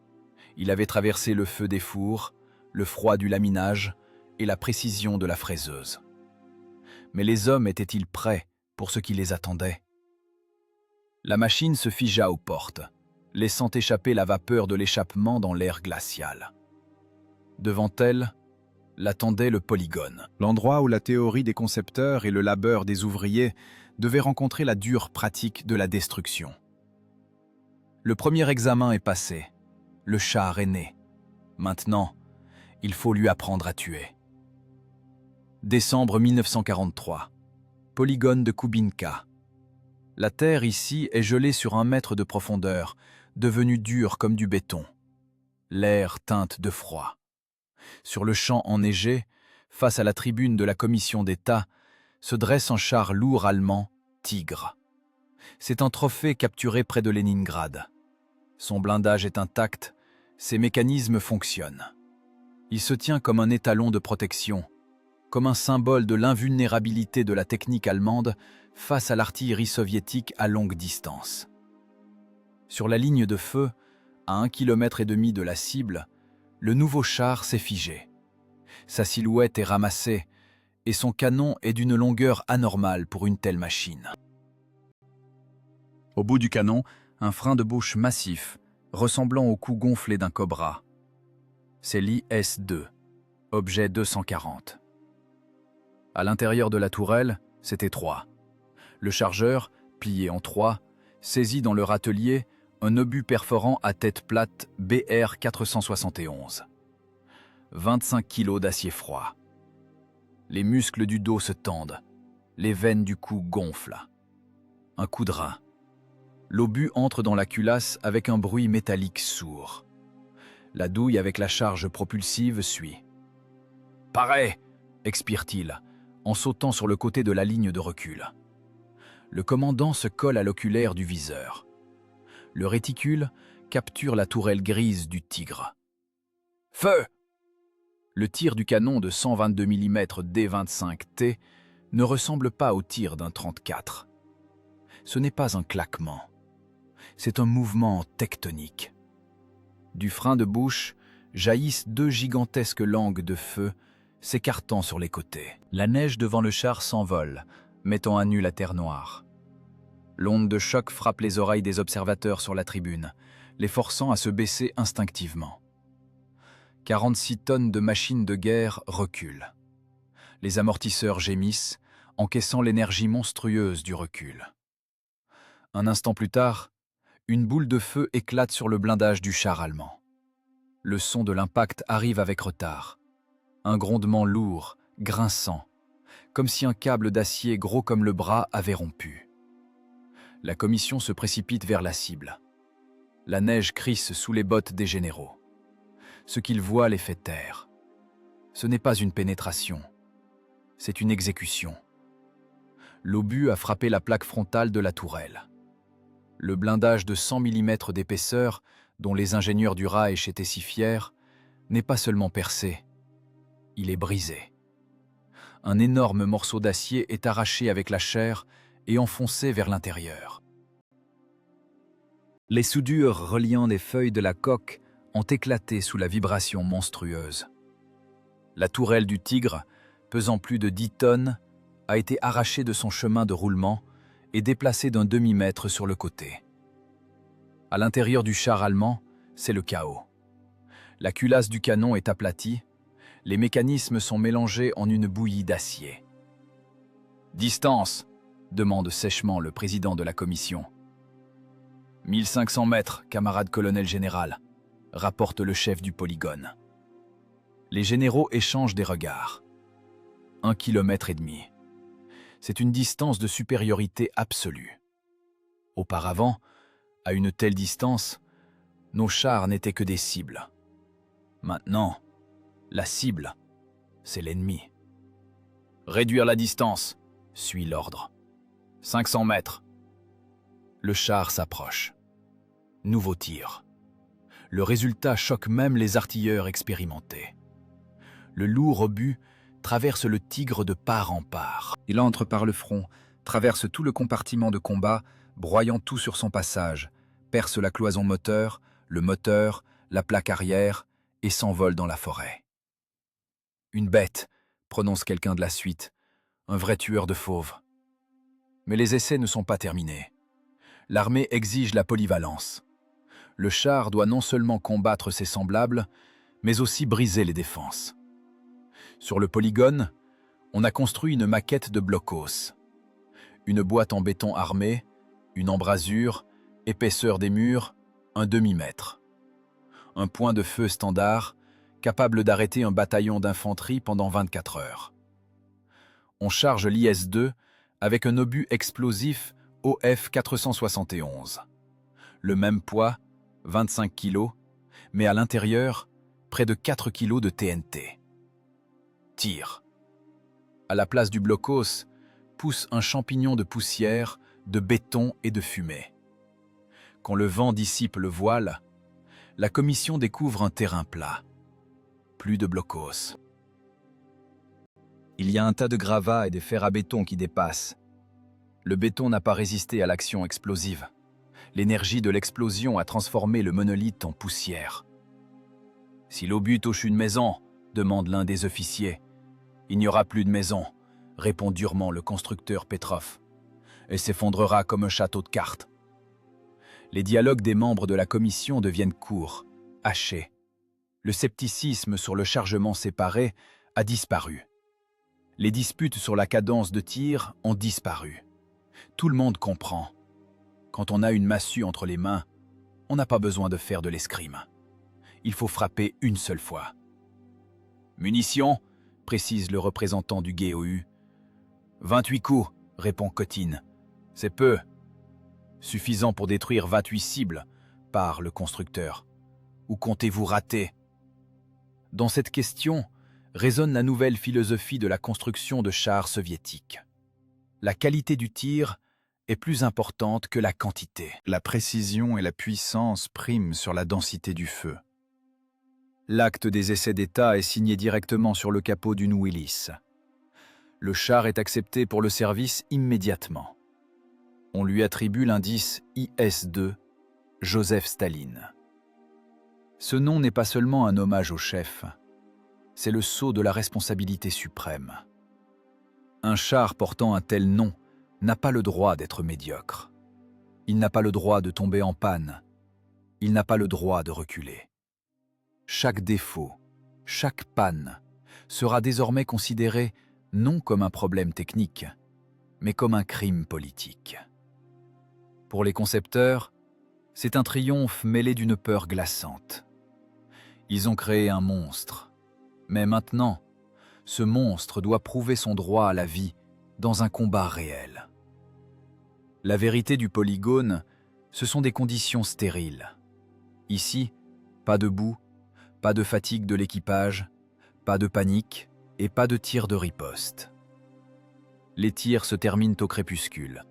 Il avait traversé le feu des fours, le froid du laminage et la précision de la fraiseuse. Mais les hommes étaient-ils prêts pour ce qui les attendait? La machine se figea aux portes, laissant échapper la vapeur de l'échappement dans l'air glacial. Devant elle, l'attendait le polygone, l'endroit où la théorie des concepteurs et le labeur des ouvriers devaient rencontrer la dure pratique de la destruction. Le premier examen est passé, le char est né. Maintenant, il faut lui apprendre à tuer. Décembre 1943, polygone de Kubinka. La terre ici est gelée sur 1 mètre de profondeur, devenue dure comme du béton. L'air teinte de froid. Sur le champ enneigé, face à la tribune de la commission d'État, se dresse un char lourd allemand, Tigre. C'est un trophée capturé près de Leningrad. Son blindage est intact, ses mécanismes fonctionnent. Il se tient comme un étalon de protection, comme un symbole de l'invulnérabilité de la technique allemande face à l'artillerie soviétique à longue distance. Sur la ligne de feu, à 1,5 km de la cible, le nouveau char s'est figé. Sa silhouette est ramassée et son canon est d'une longueur anormale pour une telle machine. Au bout du canon, un frein de bouche massif, ressemblant au cou gonflé d'un cobra. C'est l'IS-2, objet 240. À l'intérieur de la tourelle, c'est étroit. Le chargeur, plié en 3, saisit dans le râtelier un obus perforant à tête plate BR 471. 25 kg d'acier froid. Les muscles du dos se tendent, les veines du cou gonflent. Un coup de rein. L'obus entre dans la culasse avec un bruit métallique sourd. La douille avec la charge propulsive suit. « Pareil !» expire-t-il, en sautant sur le côté de la ligne de recul. Le commandant se colle à l'oculaire du viseur. Le réticule capture la tourelle grise du Tigre. « Feu !» Le tir du canon de 122 mm D25T ne ressemble pas au tir d'un 34. Ce n'est pas un claquement. C'est un mouvement tectonique. Du frein de bouche jaillissent deux gigantesques langues de feu s'écartant sur les côtés. La neige devant le char s'envole, mettant à nu la terre noire. L'onde de choc frappe les oreilles des observateurs sur la tribune, les forçant à se baisser instinctivement. 46 tonnes de machines de guerre reculent. Les amortisseurs gémissent, encaissant l'énergie monstrueuse du recul. Un instant plus tard, une boule de feu éclate sur le blindage du char allemand. Le son de l'impact arrive avec retard. Un grondement lourd, grinçant, comme si un câble d'acier gros comme le bras avait rompu. La commission se précipite vers la cible. La neige crisse sous les bottes des généraux. Ce qu'ils voient les fait taire. Ce n'est pas une pénétration, c'est une exécution. L'obus a frappé la plaque frontale de la tourelle. Le blindage de 100 mm d'épaisseur, dont les ingénieurs du Reich étaient si fiers, n'est pas seulement percé, il est brisé. Un énorme morceau d'acier est arraché avec la chair et enfoncé vers l'intérieur. Les soudures reliant les feuilles de la coque ont éclaté sous la vibration monstrueuse. La tourelle du Tigre, pesant plus de 10 tonnes, a été arrachée de son chemin de roulement et déplacée d'un demi-mètre sur le côté. À l'intérieur du char allemand, c'est le chaos. La culasse du canon est aplatie, les mécanismes sont mélangés en une bouillie d'acier. « Distance !» demande sèchement le président de la commission. « 1500 mètres, camarade colonel général », rapporte le chef du polygone. Les généraux échangent des regards. 1,5 km. C'est une distance de supériorité absolue. Auparavant, à une telle distance, nos chars n'étaient que des cibles. Maintenant, la cible, c'est l'ennemi. Réduire la distance, suit l'ordre. 500 mètres. Le char s'approche. Nouveau tir. Le résultat choque même les artilleurs expérimentés. Le lourd obus traverse le Tigre de part en part. Il entre par le front, traverse tout le compartiment de combat, broyant tout sur son passage, perce la cloison moteur, le moteur, la plaque arrière et s'envole dans la forêt. Une bête, prononce quelqu'un de la suite, un vrai tueur de fauves. Mais les essais ne sont pas terminés. L'armée exige la polyvalence. Le char doit non seulement combattre ses semblables, mais aussi briser les défenses. Sur le polygone, on a construit une maquette de blocos. Une boîte en béton armé, une embrasure, épaisseur des murs, un demi-mètre. Un point de feu standard, capable d'arrêter un bataillon d'infanterie pendant 24 heures. On charge l'IS-2 avec un obus explosif OF 471. Le même poids, 25 kg, mais à l'intérieur, près de 4 kg de TNT. Tir. À la place du blocos, pousse un champignon de poussière, de béton et de fumée. Quand le vent dissipe le voile, la commission découvre un terrain plat. Plus de blocos. Il y a un tas de gravats et des fers à béton qui dépassent. Le béton n'a pas résisté à l'action explosive. L'énergie de l'explosion a transformé le monolithe en poussière. « Si l'obus touche une maison, demande l'un des officiers. « Il n'y aura plus de maison, répond durement le constructeur Petrov. Elle s'effondrera comme un château de cartes. Les dialogues des membres de la commission deviennent courts, hachés. Le scepticisme sur le chargement séparé a disparu. Les disputes sur la cadence de tir ont disparu. Tout le monde comprend. Quand on a une massue entre les mains, on n'a pas besoin de faire de l'escrime. Il faut frapper une seule fois. Munitions, précise le représentant du GOU. 28 coups, répond Cotine. C'est peu. Suffisant pour détruire 28 cibles, par le constructeur. Ou comptez-vous rater? Dans cette question résonne la nouvelle philosophie de la construction de chars soviétiques. La qualité du tir est plus importante que la quantité. La précision et la puissance priment sur la densité du feu. L'acte des essais d'État est signé directement sur le capot d'une Willys. Le char est accepté pour le service immédiatement. On lui attribue l'indice IS-2, Joseph Staline. Ce nom n'est pas seulement un hommage au chef, c'est le sceau de la responsabilité suprême. Un char portant un tel nom n'a pas le droit d'être médiocre. Il n'a pas le droit de tomber en panne. Il n'a pas le droit de reculer. Chaque défaut, chaque panne sera désormais considéré non comme un problème technique, mais comme un crime politique. Pour les concepteurs, c'est un triomphe mêlé d'une peur glaçante. Ils ont créé un monstre, mais maintenant, ce monstre doit prouver son droit à la vie dans un combat réel. La vérité du polygone, ce sont des conditions stériles. Ici, pas de boue, pas de fatigue de l'équipage, pas de panique et pas de tir de riposte. Les tirs se terminent au crépuscule.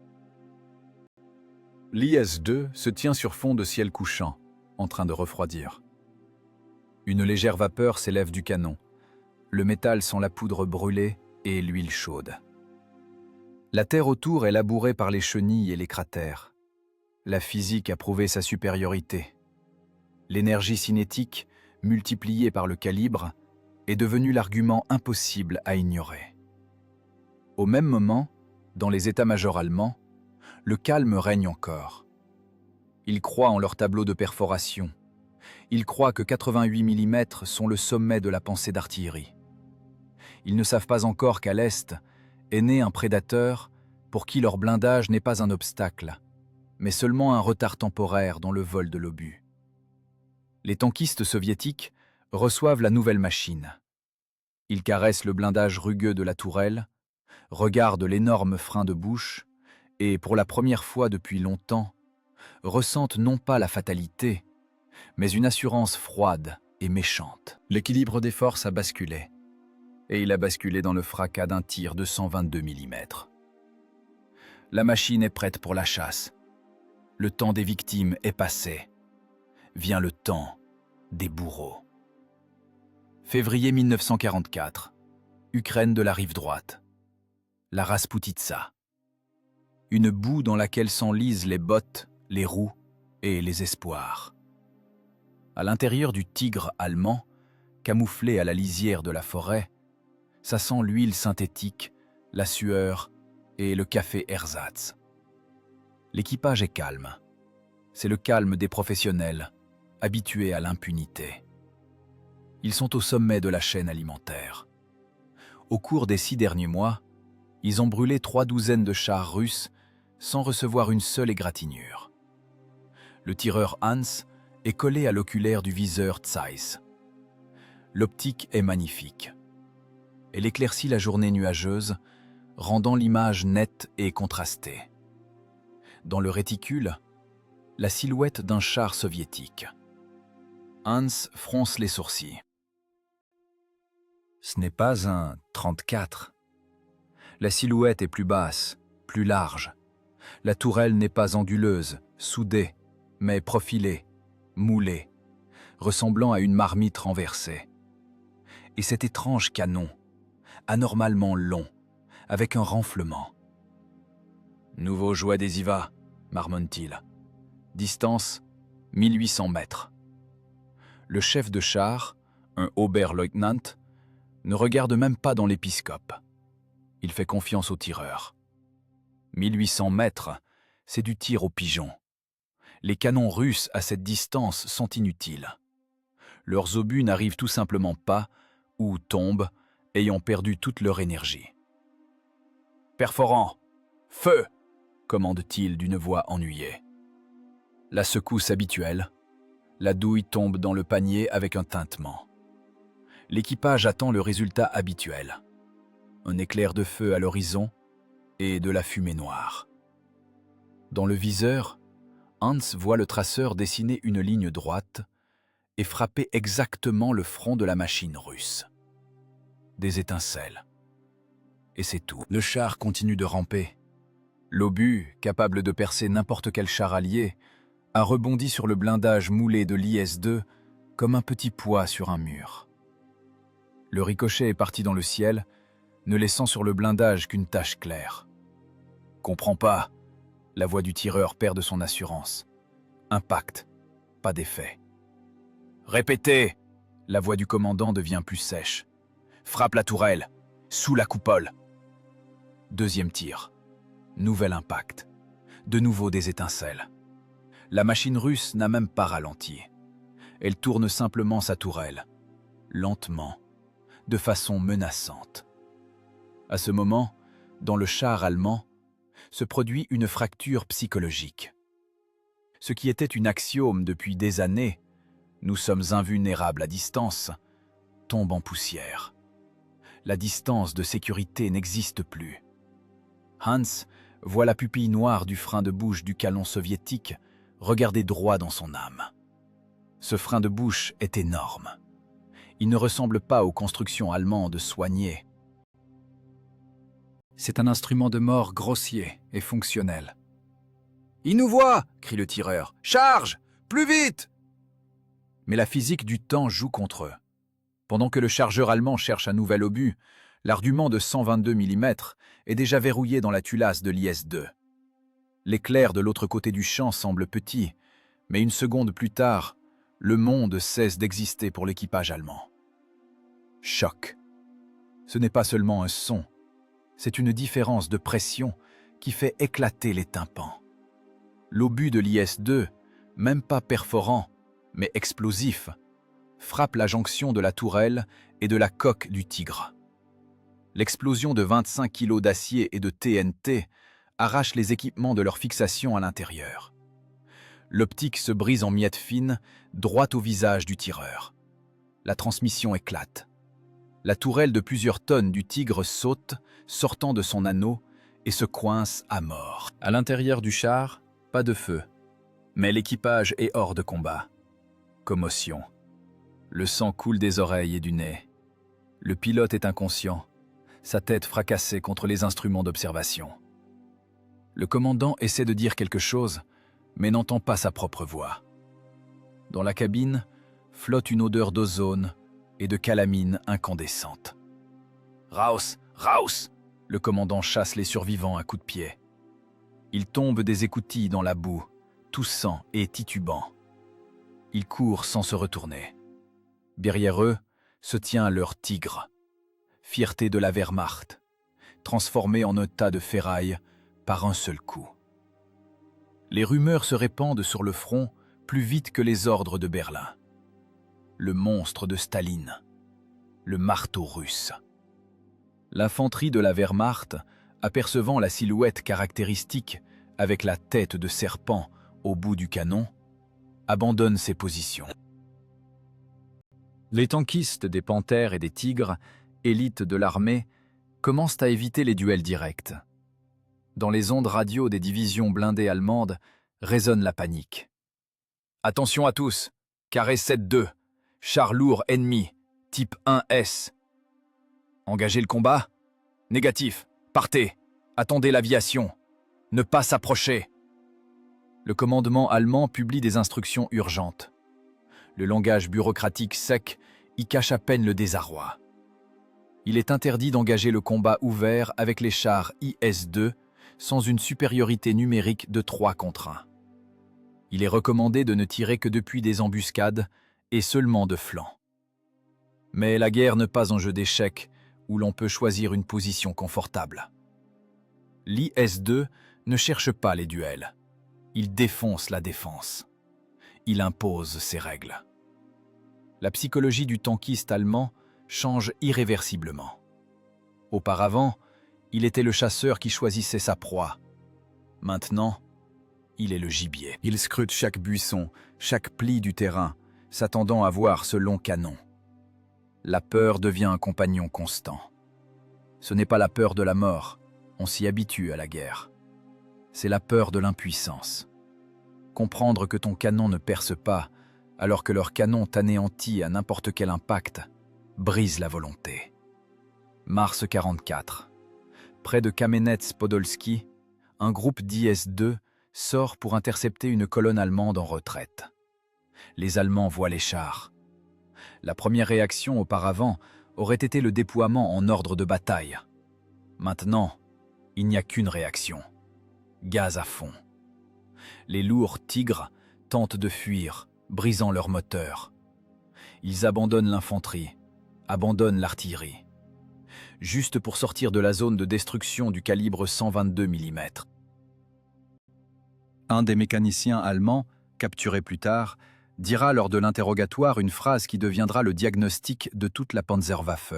L'IS-2 se tient sur fond de ciel couchant, en train de refroidir. Une légère vapeur s'élève du canon. Le métal sent la poudre brûlée et l'huile chaude. La terre autour est labourée par les chenilles et les cratères. La physique a prouvé sa supériorité. L'énergie cinétique, multipliée par le calibre, est devenue l'argument impossible à ignorer. Au même moment, dans les états-majors allemands, le calme règne encore. Ils croient en leur tableau de perforation. Ils croient que 88 mm sont le sommet de la pensée d'artillerie. Ils ne savent pas encore qu'à l'Est est né un prédateur pour qui leur blindage n'est pas un obstacle, mais seulement un retard temporaire dans le vol de l'obus. Les tankistes soviétiques reçoivent la nouvelle machine. Ils caressent le blindage rugueux de la tourelle, regardent l'énorme frein de bouche et, pour la première fois depuis longtemps, ressentent non pas la fatalité, mais une assurance froide et méchante. L'équilibre des forces a basculé, et il a basculé dans le fracas d'un tir de 122 mm. La machine est prête pour la chasse. Le temps des victimes est passé. Vient le temps des bourreaux. Février 1944. Ukraine de la rive droite. La Rasputitsa. Une boue dans laquelle s'enlisent les bottes, les roues et les espoirs. À l'intérieur du tigre allemand, camouflé à la lisière de la forêt, ça sent l'huile synthétique, la sueur et le café ersatz. L'équipage est calme. C'est le calme des professionnels, habitués à l'impunité. Ils sont au sommet de la chaîne alimentaire. Au cours des 6 derniers mois, ils ont brûlé 3 douzaines de chars russes sans recevoir une seule égratignure. Le tireur Hans est collé à l'oculaire du viseur Zeiss. L'optique est magnifique. Elle éclaircit la journée nuageuse, rendant l'image nette et contrastée. Dans le réticule, la silhouette d'un char soviétique. Hans fronce les sourcils. Ce n'est pas un 34. La silhouette est plus basse, plus large. La tourelle n'est pas anguleuse, soudée, mais profilée, moulée, ressemblant à une marmite renversée. Et cet étrange canon, anormalement long, avec un renflement. « Nouveau jouet des IVA », marmonne-t-il. Distance, 1800 mètres. Le chef de char, un Oberleutnant, ne regarde même pas dans l'épiscope. Il fait confiance au tireur. 1800 mètres, c'est du tir au pigeon. Les canons russes à cette distance sont inutiles. Leurs obus n'arrivent tout simplement pas, ou tombent, ayant perdu toute leur énergie. « Perforant, feu !» commande-t-il d'une voix ennuyée. La secousse habituelle. La douille tombe dans le panier avec un tintement. L'équipage attend le résultat habituel. Un éclair de feu à l'horizon et de la fumée noire. Dans le viseur, Hans voit le traceur dessiner une ligne droite et frapper exactement le front de la machine russe. Des étincelles. Et c'est tout. Le char continue de ramper. L'obus, capable de percer n'importe quel char allié, a rebondi sur le blindage moulé de l'IS-2 comme un petit poids sur un mur. Le ricochet est parti dans le ciel, ne laissant sur le blindage qu'une tache claire. « Comprends pas !» La voix du tireur perd de son assurance. Impact, pas d'effet. « Répétez !» La voix du commandant devient plus sèche. « Frappe la tourelle, sous la coupole !» Deuxième tir. Nouvel impact. De nouveau des étincelles. La machine russe n'a même pas ralenti. Elle tourne simplement sa tourelle, lentement, de façon menaçante. À ce moment, dans le char allemand, se produit une fracture psychologique. Ce qui était une axiome depuis des années, nous sommes invulnérables à distance, tombe en poussière. La distance de sécurité n'existe plus. Hans voit la pupille noire du frein de bouche du canon soviétique regarder droit dans son âme. Ce frein de bouche est énorme. Il ne ressemble pas aux constructions allemandes soignées. C'est un instrument de mort grossier et fonctionnel. « Il nous voit !» crie le tireur. « Charge ! Plus vite !» Mais la physique du temps joue contre eux. Pendant que le chargeur allemand cherche un nouvel obus, l'argument de 122 mm est déjà verrouillé dans la culasse de l'IS-2. L'éclair de l'autre côté du champ semble petit, mais une seconde plus tard, le monde cesse d'exister pour l'équipage allemand. Choc. Ce n'est pas seulement un son, c'est une différence de pression qui fait éclater les tympans. L'obus de l'IS-2, même pas perforant, mais explosif, frappe la jonction de la tourelle et de la coque du Tigre. L'explosion de 25 kg d'acier et de TNT arrache les équipements de leur fixation à l'intérieur. L'optique se brise en miettes fines, droit au visage du tireur. La transmission éclate. La tourelle de plusieurs tonnes du Tigre saute, sortant de son anneau, et se coince à mort. À l'intérieur du char, pas de feu. Mais l'équipage est hors de combat. Commotion. Le sang coule des oreilles et du nez. Le pilote est inconscient, sa tête fracassée contre les instruments d'observation. Le commandant essaie de dire quelque chose, mais n'entend pas sa propre voix. Dans la cabine, flotte une odeur d'ozone et de calamine incandescente. « Raus, Raus !» Le commandant chasse les survivants à coups de pied. Ils tombent des écoutilles dans la boue, toussant et titubant. Ils courent sans se retourner. Derrière eux se tient leur Tigre, fierté de la Wehrmacht, transformée en un tas de ferraille par un seul coup. Les rumeurs se répandent sur le front plus vite que les ordres de Berlin. Le monstre de Staline, le marteau russe. L'infanterie de la Wehrmacht, apercevant la silhouette caractéristique avec la tête de serpent au bout du canon, abandonne ses positions. Les tankistes des Panthères et des Tigres, élites de l'armée, commencent à éviter les duels directs. Dans les ondes radio des divisions blindées allemandes résonne la panique. « Attention à tous, carré 7-2, char lourd ennemi, type 1S. Engagez le combat? Négatif, partez, attendez l'aviation, ne pas s'approcher. » Le commandement allemand publie des instructions urgentes. Le langage bureaucratique sec y cache à peine le désarroi. Il est interdit d'engager le combat ouvert avec les chars IS-2 sans une supériorité numérique de 3 contre 1. Il est recommandé de ne tirer que depuis des embuscades et seulement de flanc. Mais la guerre n'est pas un jeu d'échecs où l'on peut choisir une position confortable. L'IS-2 ne cherche pas les duels. Il défonce la défense. Il impose ses règles. La psychologie du tankiste allemand change irréversiblement. Auparavant, il était le chasseur qui choisissait sa proie. Maintenant, il est le gibier. Il scrute chaque buisson, chaque pli du terrain, s'attendant à voir ce long canon. La peur devient un compagnon constant. Ce n'est pas la peur de la mort, on s'y habitue à la guerre. C'est la peur de l'impuissance. Comprendre que ton canon ne perce pas, alors que leur canon t'anéantit à n'importe quel impact, brise la volonté. Mars 44. Près de Kamenets-Podolski, un groupe d'IS-2 sort pour intercepter une colonne allemande en retraite. Les Allemands voient les chars. La première réaction auparavant aurait été le déploiement en ordre de bataille. Maintenant, il n'y a qu'une réaction. Gaz à fond. Les lourds tigres tentent de fuir, brisant leurs moteurs. Ils abandonnent l'infanterie, abandonnent l'artillerie, juste pour sortir de la zone de destruction du calibre 122 mm. Un des mécaniciens allemands, capturé plus tard, dira lors de l'interrogatoire une phrase qui deviendra le diagnostic de toute la Panzerwaffe.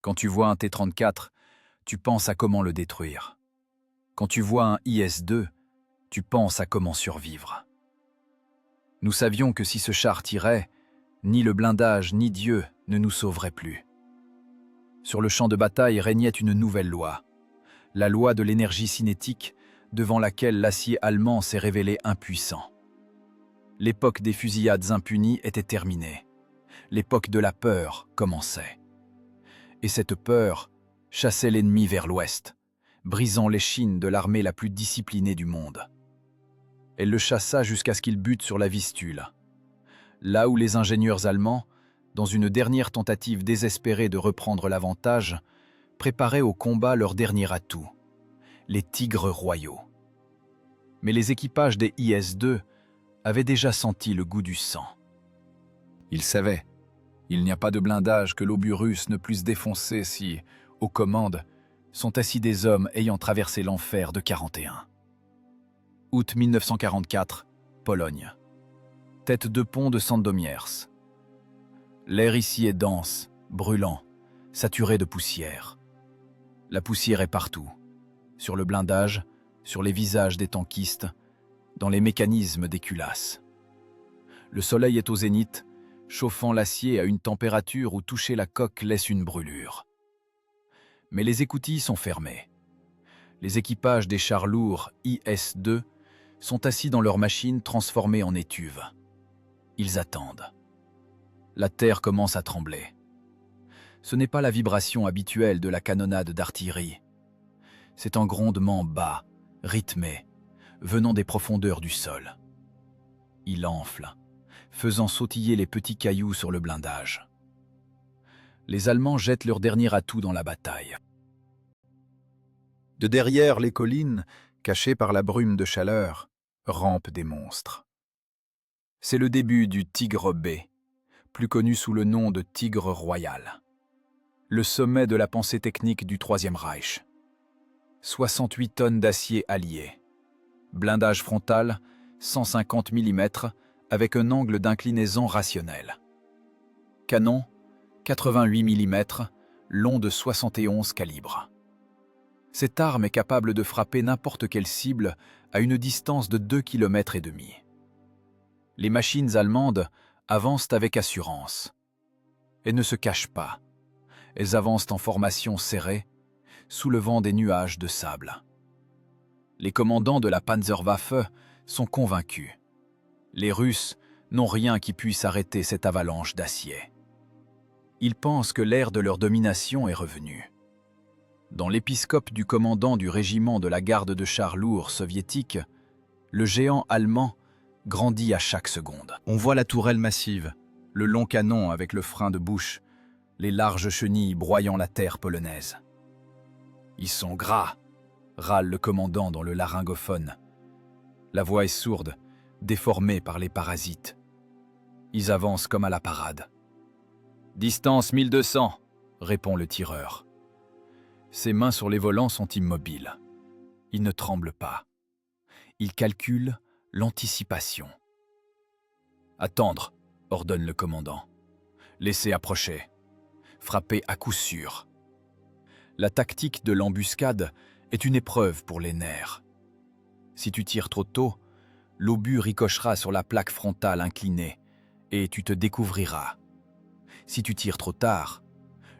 Quand tu vois un T-34, tu penses à comment le détruire. Quand tu vois un IS-2, tu penses à comment survivre. Nous savions que si ce char tirait, ni le blindage ni Dieu ne nous sauveraient plus. Sur le champ de bataille régnait une nouvelle loi, la loi de l'énergie cinétique devant laquelle l'acier allemand s'est révélé impuissant. L'époque des fusillades impunies était terminée. L'époque de la peur commençait. Et cette peur chassait l'ennemi vers l'ouest, brisant l'échine de l'armée la plus disciplinée du monde. Elle le chassa jusqu'à ce qu'il bute sur la Vistule, là où les ingénieurs allemands, dans une dernière tentative désespérée de reprendre l'avantage, préparaient au combat leur dernier atout, les tigres royaux. Mais les équipages des IS-2 avaient déjà senti le goût du sang. Ils savaient, il n'y a pas de blindage que l'obus russe ne puisse défoncer si, aux commandes, sont assis des hommes ayant traversé l'enfer de 41. Août 1944, Pologne. Tête de pont de Sandomierz. L'air ici est dense, brûlant, saturé de poussière. La poussière est partout, sur le blindage, sur les visages des tankistes, dans les mécanismes des culasses. Le soleil est au zénith, chauffant l'acier à une température où toucher la coque laisse une brûlure. Mais les écoutilles sont fermées. Les équipages des chars lourds IS-2 sont assis dans leurs machines transformées en étuves. Ils attendent. La terre commence à trembler. Ce n'est pas la vibration habituelle de la canonnade d'artillerie. C'est un grondement bas, rythmé, venant des profondeurs du sol. Il enfle, faisant sautiller les petits cailloux sur le blindage. Les Allemands jettent leur dernier atout dans la bataille. De derrière les collines, cachées par la brume de chaleur, rampent des monstres. C'est le début du Tigre B, plus connu sous le nom de Tigre royal. Le sommet de la pensée technique du Troisième Reich. 68 tonnes d'acier allié. Blindage frontal, 150 mm, avec un angle d'inclinaison rationnel. Canon, 88 mm, long de 71 calibres. Cette arme est capable de frapper n'importe quelle cible à une distance de 2,5 km. Les machines allemandes avancent avec assurance. Elles ne se cachent pas. Elles avancent en formation serrée, soulevant des nuages de sable. Les commandants de la Panzerwaffe sont convaincus. Les Russes n'ont rien qui puisse arrêter cette avalanche d'acier. Ils pensent que l'ère de leur domination est revenue. Dans l'épiscope du commandant du régiment de la garde de chars lourds soviétique, le géant allemand grandit à chaque seconde. On voit la tourelle massive, le long canon avec le frein de bouche, les larges chenilles broyant la terre polonaise. « Ils sont gras !» râle le commandant dans le laryngophone. La voix est sourde, déformée par les parasites. Ils avancent comme à la parade. « Distance 1200 !» répond le tireur. Ses mains sur les volants sont immobiles. Il ne tremble pas. Il calcule l'anticipation. « Attendre !» ordonne le commandant. « Laissez approcher. Frapper à coup sûr. » La tactique de l'embuscade est une épreuve pour les nerfs. Si tu tires trop tôt, l'obus ricochera sur la plaque frontale inclinée et tu te découvriras. Si tu tires trop tard,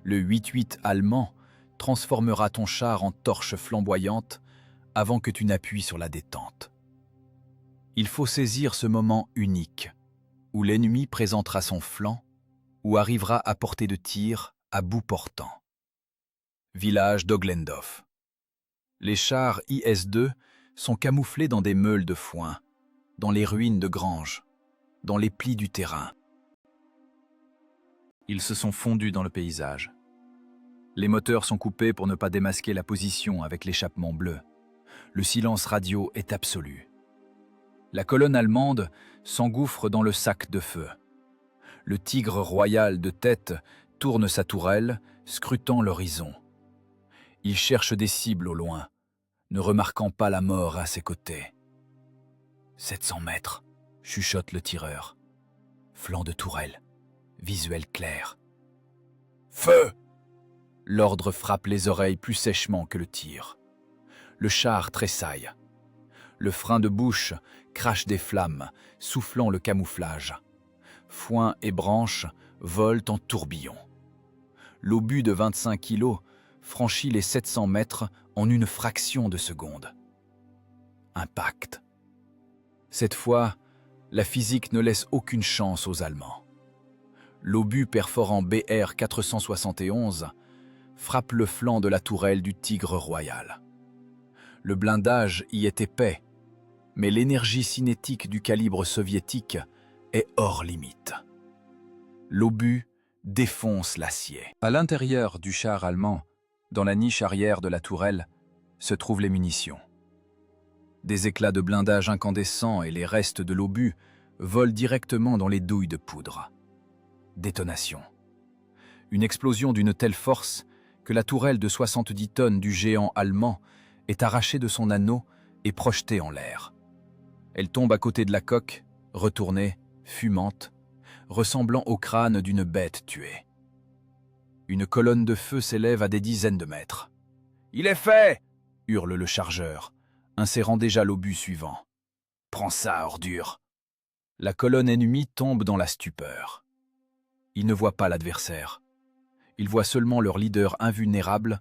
le 8-8 allemand transformera ton char en torche flamboyante avant que tu n'appuies sur la détente. Il faut saisir ce moment unique où l'ennemi présentera son flanc ou arrivera à portée de tir à bout portant. Village d'Oglendorf. Les chars IS-2 sont camouflés dans des meules de foin, dans les ruines de granges, dans les plis du terrain. Ils se sont fondus dans le paysage. Les moteurs sont coupés pour ne pas démasquer la position avec l'échappement bleu. Le silence radio est absolu. La colonne allemande s'engouffre dans le sac de feu. Le tigre royal de tête tourne sa tourelle, scrutant l'horizon. Il cherche des cibles au loin, ne remarquant pas la mort à ses côtés. 700 mètres, chuchote le tireur. Flanc de tourelle, visuel clair. Feu! L'ordre frappe les oreilles plus sèchement que le tir. Le char tressaille. Le frein de bouche crache des flammes, soufflant le camouflage. Foin et branches volent en tourbillon. L'obus de 25 kilos franchit les 700 mètres en une fraction de seconde. Impact. Cette fois, la physique ne laisse aucune chance aux Allemands. L'obus perforant BR 471 frappe le flanc de la tourelle du Tigre royal. Le blindage y est épais, mais l'énergie cinétique du calibre soviétique est hors limite. L'obus défonce l'acier. À l'intérieur du char allemand, dans la niche arrière de la tourelle, se trouvent les munitions. Des éclats de blindage incandescents et les restes de l'obus volent directement dans les douilles de poudre. Détonation. Une explosion d'une telle force que la tourelle de 70 tonnes du géant allemand est arrachée de son anneau et projetée en l'air. Elle tombe à côté de la coque, retournée, fumante, ressemblant au crâne d'une bête tuée. Une colonne de feu s'élève à des dizaines de mètres. « Il est fait !» hurle le chargeur, insérant déjà l'obus suivant. « Prends ça, ordure !» La colonne ennemie tombe dans la stupeur. Ils ne voient pas l'adversaire. Ils voient seulement leur leader invulnérable,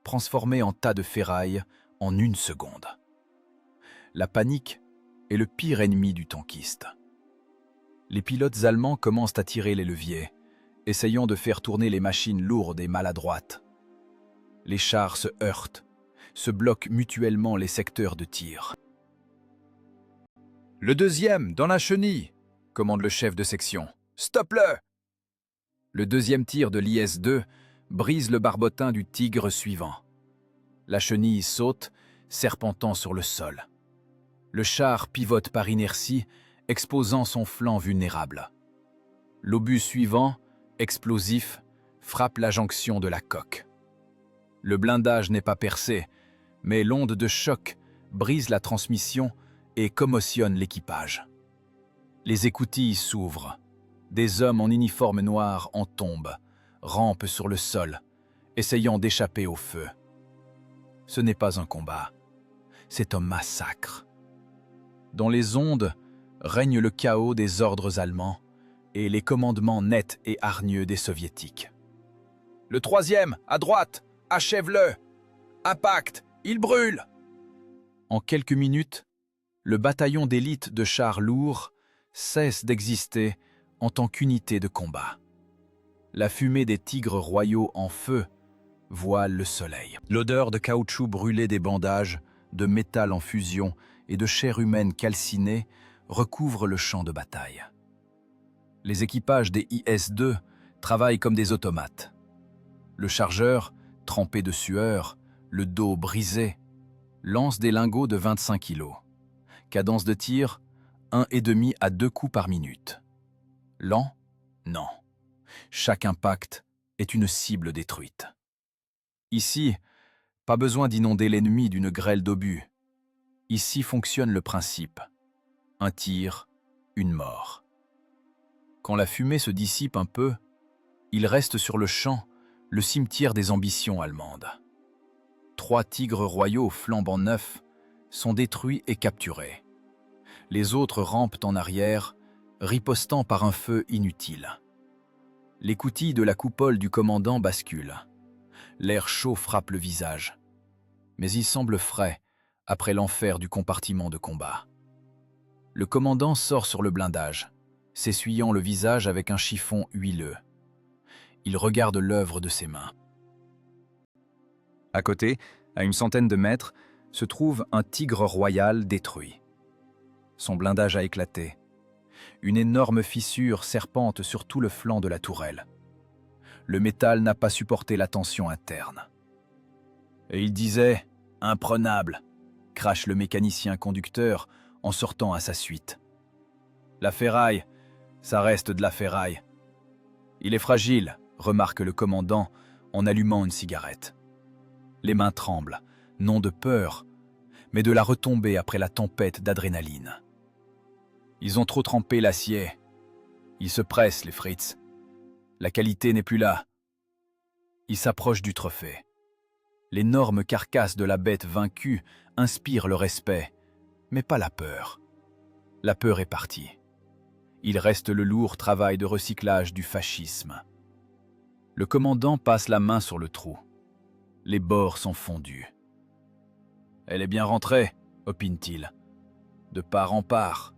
transformé en tas de ferraille en une seconde. La panique est le pire ennemi du tankiste. Les pilotes allemands commencent à tirer les leviers, essayant de faire tourner les machines lourdes et maladroites. Les chars se heurtent, se bloquent mutuellement les secteurs de tir. « Le deuxième, dans la chenille !» commande le chef de section. « Stoppe-le !» Le deuxième tir de l'IS-2 brise le barbotin du Tigre suivant. La chenille saute, serpentant sur le sol. Le char pivote par inertie, exposant son flanc vulnérable. L'obus suivant, explosif, frappe la jonction de la coque. Le blindage n'est pas percé, mais l'onde de choc brise la transmission et commotionne l'équipage. Les écoutilles s'ouvrent. Des hommes en uniforme noir en tombent, rampent sur le sol, essayant d'échapper au feu. Ce n'est pas un combat, c'est un massacre. Dans les ondes règne le chaos des ordres allemands et les commandements nets et hargneux des soviétiques. « Le troisième, à droite, achève-le! Impact, il brûle !» En quelques minutes, le bataillon d'élite de chars lourds cesse d'exister en tant qu'unité de combat. La fumée des tigres royaux en feu voile le soleil. L'odeur de caoutchouc brûlé des bandages, de métal en fusion et de chair humaine calcinée recouvre le champ de bataille. Les équipages des IS-2 travaillent comme des automates. Le chargeur, trempé de sueur, le dos brisé, lance des lingots de 25 kilos. Cadence de tir, 1,5 à 2 coups par minute. Lent? Non. Chaque impact est une cible détruite. Ici, pas besoin d'inonder l'ennemi d'une grêle d'obus. Ici fonctionne le principe. Un tir, une mort. Quand la fumée se dissipe un peu, il reste sur le champ le cimetière des ambitions allemandes. 3 tigres royaux flambant neufs sont détruits et capturés. Les autres rampent en arrière, ripostant par un feu inutile. L'écoutille de la coupole du commandant bascule. L'air chaud frappe le visage. Mais il semble frais après l'enfer du compartiment de combat. Le commandant sort sur le blindage, s'essuyant le visage avec un chiffon huileux. Il regarde l'œuvre de ses mains. À côté, à une centaine de mètres, se trouve un tigre royal détruit. Son blindage a éclaté. Une énorme fissure serpente sur tout le flanc de la tourelle. Le métal n'a pas supporté la tension interne. Et il disait « imprenable », crache le mécanicien conducteur en sortant à sa suite. La ferraille, ça reste de la ferraille. Il est fragile, remarque le commandant en allumant une cigarette. Les mains tremblent, non de peur, mais de la retombée après la tempête d'adrénaline. Ils ont trop trempé l'acier. Ils se pressent, les Fritz. La qualité n'est plus là. Ils s'approchent du trophée. L'énorme carcasse de la bête vaincue inspire le respect, mais pas la peur. La peur est partie. Il reste le lourd travail de recyclage du fascisme. Le commandant passe la main sur le trou. Les bords sont fondus. « Elle est bien rentrée », opine-t-il. « De part en part. »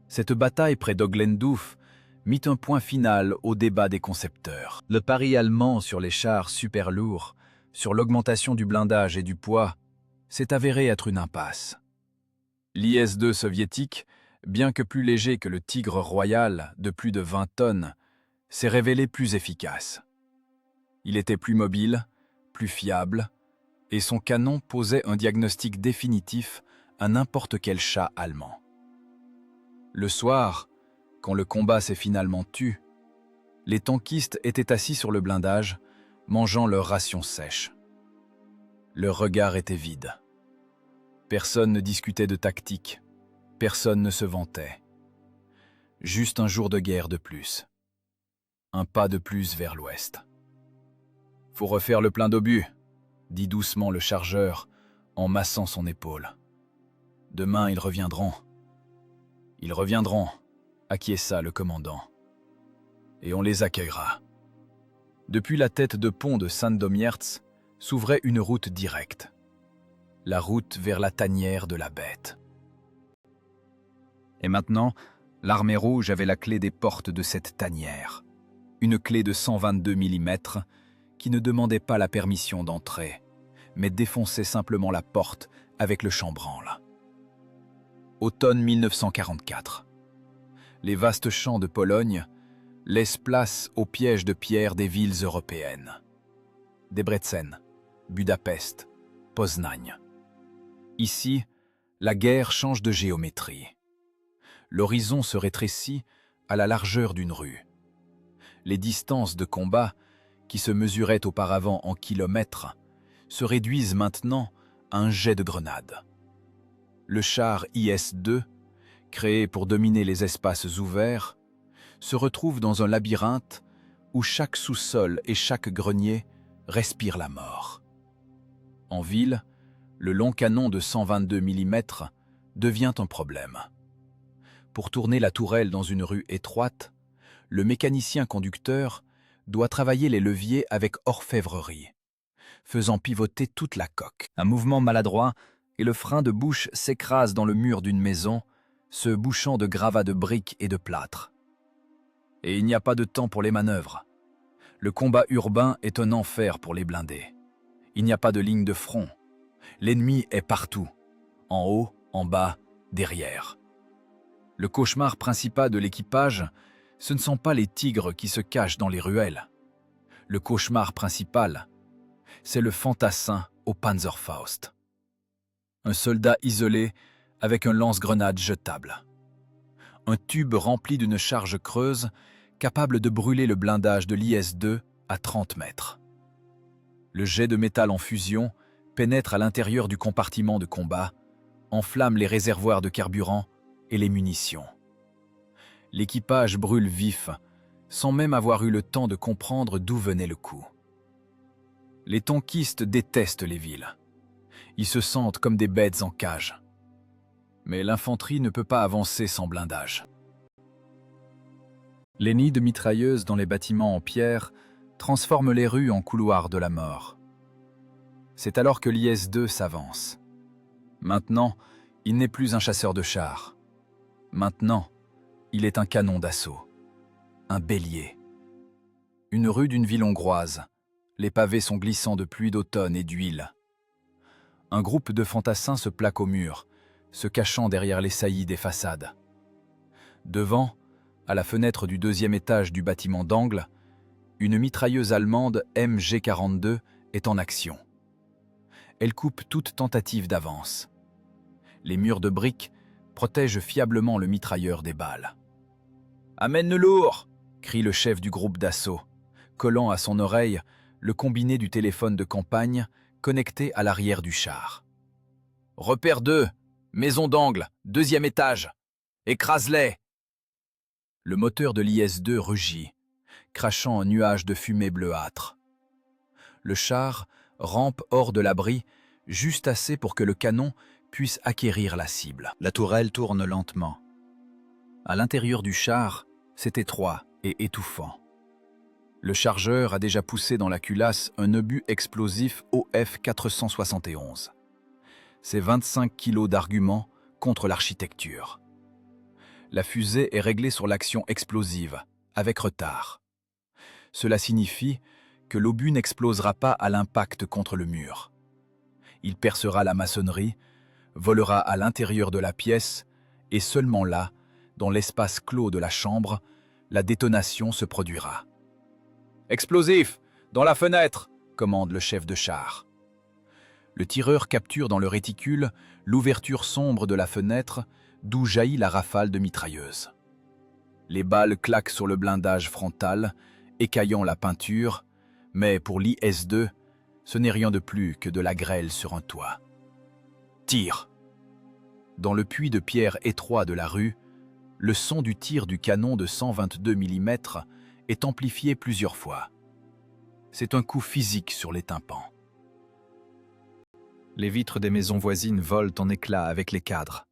Cette bataille près d'Oglendorf mit un point final au débat des concepteurs. Le pari allemand sur les chars super lourds, sur l'augmentation du blindage et du poids, s'est avéré être une impasse. L'IS-2 soviétique, bien que plus léger que le Tigre royal de plus de 20 tonnes, s'est révélé plus efficace. Il était plus mobile, plus fiable, et son canon posait un diagnostic définitif à n'importe quel chat allemand. Le soir, quand le combat s'est finalement tu, les tankistes étaient assis sur le blindage, mangeant leur ration sèche. Leur regard était vide. Personne ne discutait de tactique, personne ne se vantait. Juste un jour de guerre de plus. Un pas de plus vers l'ouest. « Faut refaire le plein d'obus », dit doucement le chargeur en massant son épaule. « Demain, ils reviendront. » « Ils reviendront », acquiesça le commandant. « Et on les accueillera. » Depuis la tête de pont de Sandomierz s'ouvrait une route directe. La route vers la tanière de la bête. Et maintenant, l'armée rouge avait la clé des portes de cette tanière. Une clé de 122 mm qui ne demandait pas la permission d'entrer, mais défonçait simplement la porte avec le chambranle. Automne 1944. Les vastes champs de Pologne laissent place aux pièges de pierre des villes européennes. Debrecen, Budapest, Poznań. Ici, la guerre change de géométrie. L'horizon se rétrécit à la largeur d'une rue. Les distances de combat, qui se mesuraient auparavant en kilomètres, se réduisent maintenant à un jet de grenades. Le char IS-2, créé pour dominer les espaces ouverts, se retrouve dans un labyrinthe où chaque sous-sol et chaque grenier respirent la mort. En ville, le long canon de 122 mm devient un problème. Pour tourner la tourelle dans une rue étroite, le mécanicien conducteur doit travailler les leviers avec orfèvrerie, faisant pivoter toute la coque. Un mouvement maladroit et le frein de bouche s'écrase dans le mur d'une maison, se bouchant de gravats de briques et de plâtre. Et il n'y a pas de temps pour les manœuvres. Le combat urbain est un enfer pour les blindés. Il n'y a pas de ligne de front. L'ennemi est partout, en haut, en bas, derrière. Le cauchemar principal de l'équipage, ce ne sont pas les tigres qui se cachent dans les ruelles. Le cauchemar principal, c'est le fantassin au Panzerfaust. Un soldat isolé avec un lance-grenade jetable. Un tube rempli d'une charge creuse capable de brûler le blindage de l'IS-2 à 30 mètres. Le jet de métal en fusion pénètre à l'intérieur du compartiment de combat, enflamme les réservoirs de carburant et les munitions. L'équipage brûle vif, sans même avoir eu le temps de comprendre d'où venait le coup. Les tankistes détestent les villes. Ils se sentent comme des bêtes en cage. Mais l'infanterie ne peut pas avancer sans blindage. Les nids de mitrailleuses dans les bâtiments en pierre transforment les rues en couloirs de la mort. C'est alors que l'IS-2 s'avance. Maintenant, il n'est plus un chasseur de chars. Maintenant, il est un canon d'assaut. Un bélier. Une rue d'une ville hongroise. Les pavés sont glissants de pluie d'automne et d'huile. Un groupe de fantassins se plaque au mur, se cachant derrière les saillies des façades. Devant, à la fenêtre du deuxième étage du bâtiment d'angle, une mitrailleuse allemande MG42 est en action. Elle coupe toute tentative d'avance. Les murs de briques protègent fiablement le mitrailleur des balles. « Amène le lourd !» crie le chef du groupe d'assaut, collant à son oreille le combiné du téléphone de campagne connecté à l'arrière du char. « Repère 2, maison d'angle, deuxième étage. Écrase-les !» Le moteur de l'IS-2 rugit, crachant un nuage de fumée bleuâtre. Le char rampe hors de l'abri, juste assez pour que le canon puisse acquérir la cible. La tourelle tourne lentement. À l'intérieur du char, c'est étroit et étouffant. Le chargeur a déjà poussé dans la culasse un obus explosif OF471. C'est 25 kilos d'arguments contre l'architecture. La fusée est réglée sur l'action explosive, avec retard. Cela signifie que l'obus n'explosera pas à l'impact contre le mur. Il percera la maçonnerie, volera à l'intérieur de la pièce, et seulement là, dans l'espace clos de la chambre, la détonation se produira. « Explosif, dans la fenêtre !» commande le chef de char. Le tireur capture dans le réticule l'ouverture sombre de la fenêtre, d'où jaillit la rafale de mitrailleuse. Les balles claquent sur le blindage frontal, écaillant la peinture, mais pour l'IS-2, ce n'est rien de plus que de la grêle sur un toit. Tir. Dans le puits de pierre étroit de la rue, le son du tir du canon de 122 mm est amplifié plusieurs fois. C'est un coup physique sur les tympans. Les vitres des maisons voisines volent en éclats avec les cadres.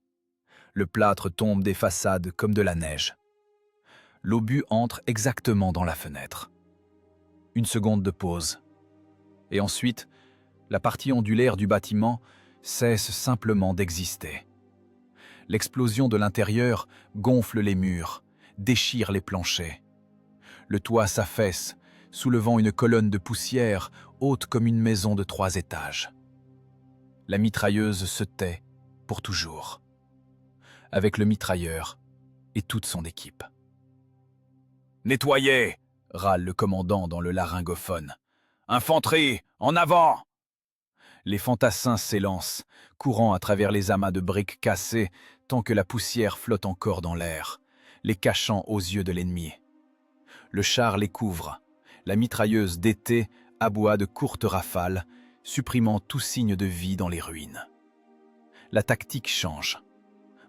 Le plâtre tombe des façades comme de la neige. L'obus entre exactement dans la fenêtre. Une seconde de pause. Et ensuite, la partie ondulaire du bâtiment cesse simplement d'exister. L'explosion de l'intérieur gonfle les murs, déchire les planchers. Le toit s'affaisse, soulevant une colonne de poussière haute comme une maison de 3 étages. La mitrailleuse se tait pour toujours, avec le mitrailleur et toute son équipe. « Nettoyez !» râle le commandant dans le laryngophone. « Infanterie, en avant !» Les fantassins s'élancent, courant à travers les amas de briques cassées tant que la poussière flotte encore dans l'air, les cachant aux yeux de l'ennemi. Le char les couvre. La mitrailleuse d'été aboie de courtes rafales, supprimant tout signe de vie dans les ruines. La tactique change.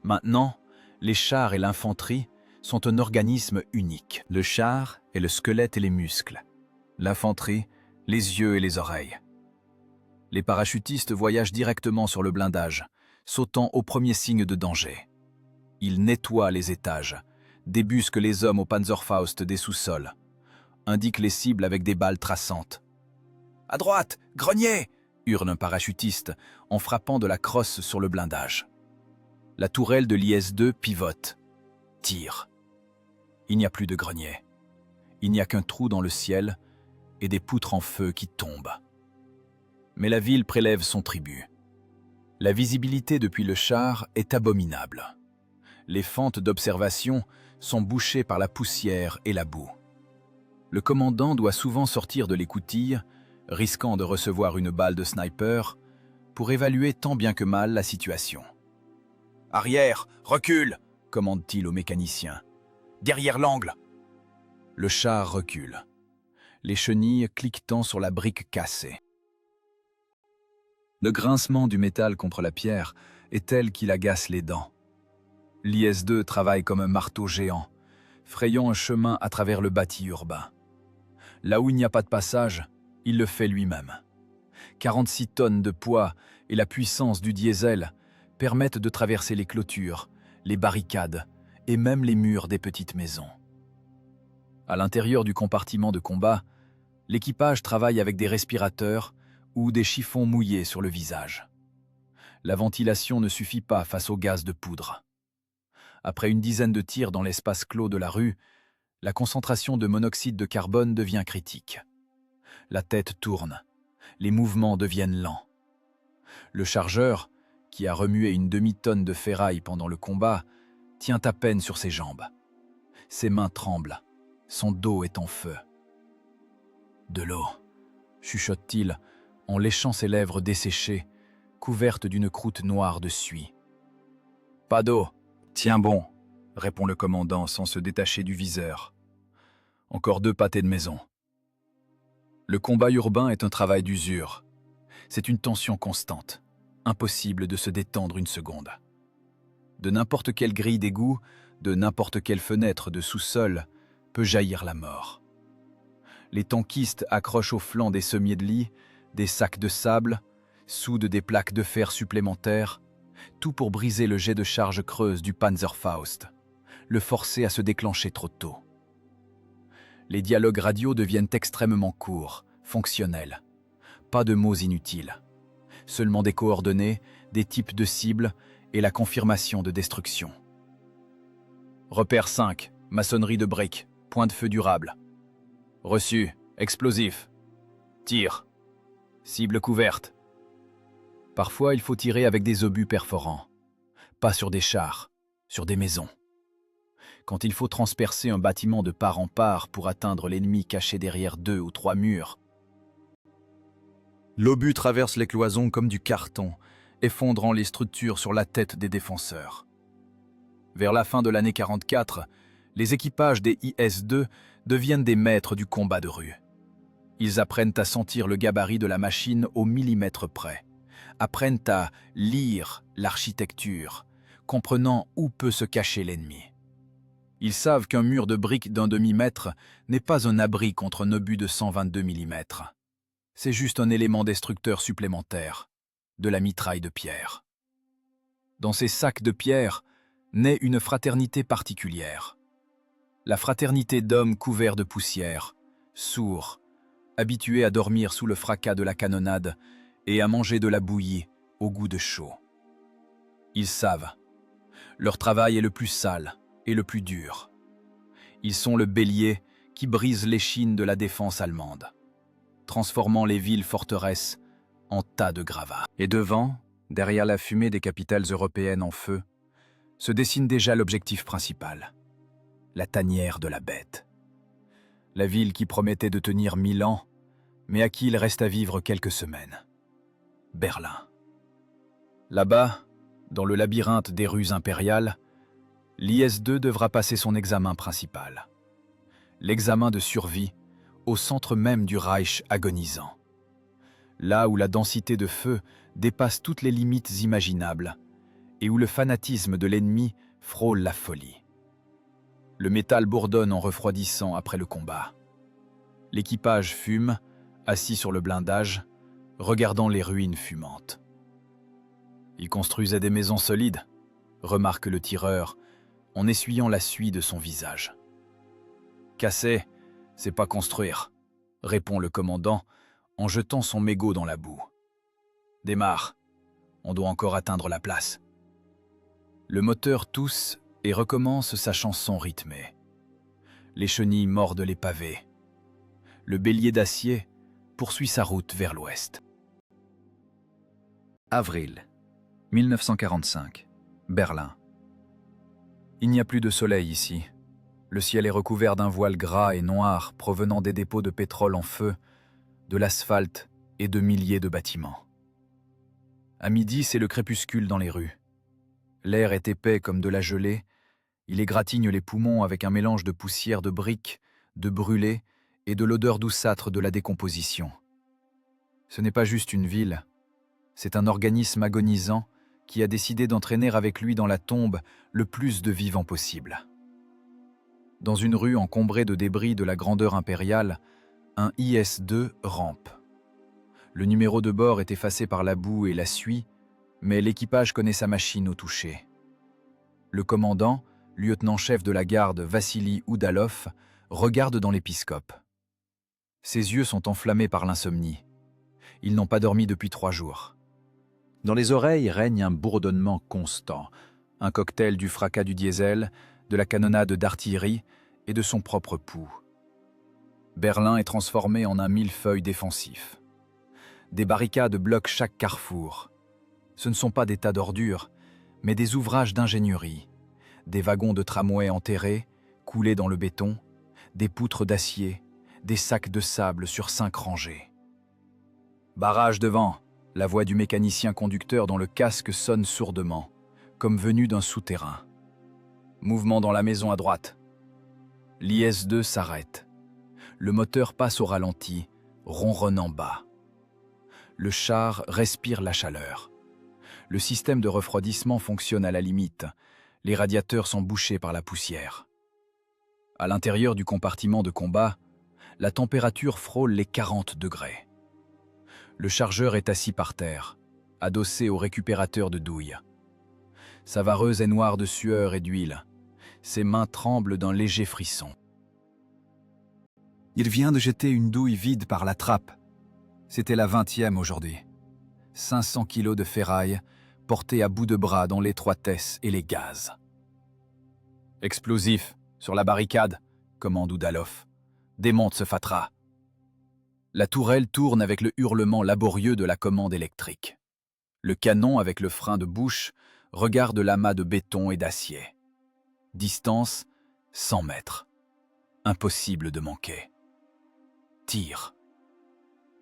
Maintenant, les chars et l'infanterie sont un organisme unique. Le char est le squelette et les muscles. L'infanterie, les yeux et les oreilles. Les parachutistes voyagent directement sur le blindage, sautant au premier signe de danger. Ils nettoient les étages, débusquent les hommes au Panzerfaust des sous-sols, indiquent les cibles avec des balles traçantes. « À droite, grenier !» hurle un parachutiste en frappant de la crosse sur le blindage. La tourelle de l'IS-2 pivote, tire. Il n'y a plus de grenier. Il n'y a qu'un trou dans le ciel et des poutres en feu qui tombent. Mais la ville prélève son tribut. La visibilité depuis le char est abominable. Les fentes d'observation sont bouchées par la poussière et la boue. Le commandant doit souvent sortir de l'écoutille, risquant de recevoir une balle de sniper, pour évaluer tant bien que mal la situation. « Arrière, recule !» commande-t-il au mécanicien. « Derrière l'angle !» Le char recule, les chenilles cliquetant sur la brique cassée. Le grincement du métal contre la pierre est tel qu'il agace les dents. L'IS-2 travaille comme un marteau géant, frayant un chemin à travers le bâti urbain. Là où il n'y a pas de passage, il le fait lui-même. 46 tonnes de poids et la puissance du diesel permettent de traverser les clôtures, les barricades et même les murs des petites maisons. À l'intérieur du compartiment de combat, l'équipage travaille avec des respirateurs ou des chiffons mouillés sur le visage. La ventilation ne suffit pas face au gaz de poudre. Après une dizaine de tirs dans l'espace clos de la rue, la concentration de monoxyde de carbone devient critique. La tête tourne, les mouvements deviennent lents. Le chargeur, qui a remué une demi-tonne de ferraille pendant le combat, tient à peine sur ses jambes. Ses mains tremblent, son dos est en feu. « De l'eau », chuchote-t-il en léchant ses lèvres desséchées, couvertes d'une croûte noire de suie. « Pas d'eau. Tiens bon », répond le commandant sans se détacher du viseur. « Encore 2 pâtés de maison. » Le combat urbain est un travail d'usure. C'est une tension constante, impossible de se détendre une seconde. De n'importe quelle grille d'égout, de n'importe quelle fenêtre de sous-sol, peut jaillir la mort. Les tankistes accrochent au flanc des sommiers de lit, des sacs de sable, soudent des plaques de fer supplémentaires, tout pour briser le jet de charge creuse du Panzerfaust, le forcer à se déclencher trop tôt. Les dialogues radio deviennent extrêmement courts, fonctionnels. Pas de mots inutiles. Seulement des coordonnées, des types de cibles et la confirmation de destruction. Repère 5, maçonnerie de briques, point de feu durable. Reçu, explosif. Tir. Cible couverte. Parfois, il faut tirer avec des obus perforants. Pas sur des chars, sur des maisons. Quand il faut transpercer un bâtiment de part en part pour atteindre l'ennemi caché derrière 2 ou 3 murs. L'obus traverse les cloisons comme du carton, effondrant les structures sur la tête des défenseurs. Vers la fin de l'année 44, les équipages des IS-2 deviennent des maîtres du combat de rue. Ils apprennent à sentir le gabarit de la machine au millimètre près, apprennent à lire l'architecture, comprenant où peut se cacher l'ennemi. Ils savent qu'un mur de briques d'un demi-mètre n'est pas un abri contre un obus de 122 mm. C'est juste un élément destructeur supplémentaire, de la mitraille de pierre. Dans ces sacs de pierre naît une fraternité particulière. La fraternité d'hommes couverts de poussière, sourds, habitués à dormir sous le fracas de la canonnade et à manger de la bouillie au goût de chaud. Ils savent, leur travail est le plus sale et le plus dur. Ils sont le bélier qui brise l'échine de la défense allemande, transformant les villes forteresses en tas de gravats. Et devant, derrière la fumée des capitales européennes en feu, se dessine déjà l'objectif principal, la tanière de la bête. La ville qui promettait de tenir 1000 ans, mais à qui il reste à vivre quelques semaines. Berlin. Là-bas, dans le labyrinthe des rues impériales, l'IS-2 devra passer son examen principal. L'examen de survie au centre même du Reich agonisant. Là où la densité de feu dépasse toutes les limites imaginables et où le fanatisme de l'ennemi frôle la folie. Le métal bourdonne en refroidissant après le combat. L'équipage fume, assis sur le blindage, regardant les ruines fumantes. Ils construisaient des maisons solides, remarque le tireur, en essuyant la suie de son visage. Casser, c'est pas construire, répond le commandant en jetant son mégot dans la boue. Démarre, on doit encore atteindre la place. Le moteur tousse et recommence sa chanson rythmée. Les chenilles mordent les pavés. Le bélier d'acier poursuit sa route vers l'ouest. Avril 1945, Berlin. Il n'y a plus de soleil ici. Le ciel est recouvert d'un voile gras et noir provenant des dépôts de pétrole en feu, de l'asphalte et de milliers de bâtiments. À midi, c'est le crépuscule dans les rues. L'air est épais comme de la gelée. Il égratigne les poumons avec un mélange de poussière de briques, de brûlés et de l'odeur douceâtre de la décomposition. Ce n'est pas juste une ville, c'est un organisme agonisant qui a décidé d'entraîner avec lui dans la tombe le plus de vivants possible. Dans une rue encombrée de débris de la grandeur impériale, un IS-2 rampe. Le numéro de bord est effacé par la boue et la suie, mais l'équipage connaît sa machine au toucher. Le commandant, lieutenant-chef de la garde Vassili Oudalov, regarde dans l'épiscope. Ses yeux sont enflammés par l'insomnie. Ils n'ont pas dormi depuis 3 jours. Dans les oreilles règne un bourdonnement constant, un cocktail du fracas du diesel, de la canonnade d'artillerie et de son propre pouls. Berlin est transformé en un millefeuille défensif. Des barricades bloquent chaque carrefour. Ce ne sont pas des tas d'ordures, mais des ouvrages d'ingénierie, des wagons de tramway enterrés, coulés dans le béton, des poutres d'acier, des sacs de sable sur 5 rangées. Barrage devant, la voix du mécanicien conducteur dont le casque sonne sourdement, comme venu d'un souterrain. Mouvement dans la maison à droite. L'IS-2 s'arrête. Le moteur passe au ralenti, ronronnant bas. Le char respire la chaleur. Le système de refroidissement fonctionne à la limite. Les radiateurs sont bouchés par la poussière. À l'intérieur du compartiment de combat, la température frôle les 40 degrés. Le chargeur est assis par terre, adossé au récupérateur de douille. Sa vareuse est noire de sueur et d'huile. Ses mains tremblent d'un léger frisson. Il vient de jeter une douille vide par la trappe. C'était la 20e aujourd'hui. 500 kilos de ferraille, portés à bout de bras dans l'étroitesse et les gaz. Explosif, sur la barricade, commande Oudalov. Démonte ce fatras. La tourelle tourne avec le hurlement laborieux de la commande électrique. Le canon, avec le frein de bouche, regarde l'amas de béton et d'acier. Distance, 100 mètres. Impossible de manquer. Tire.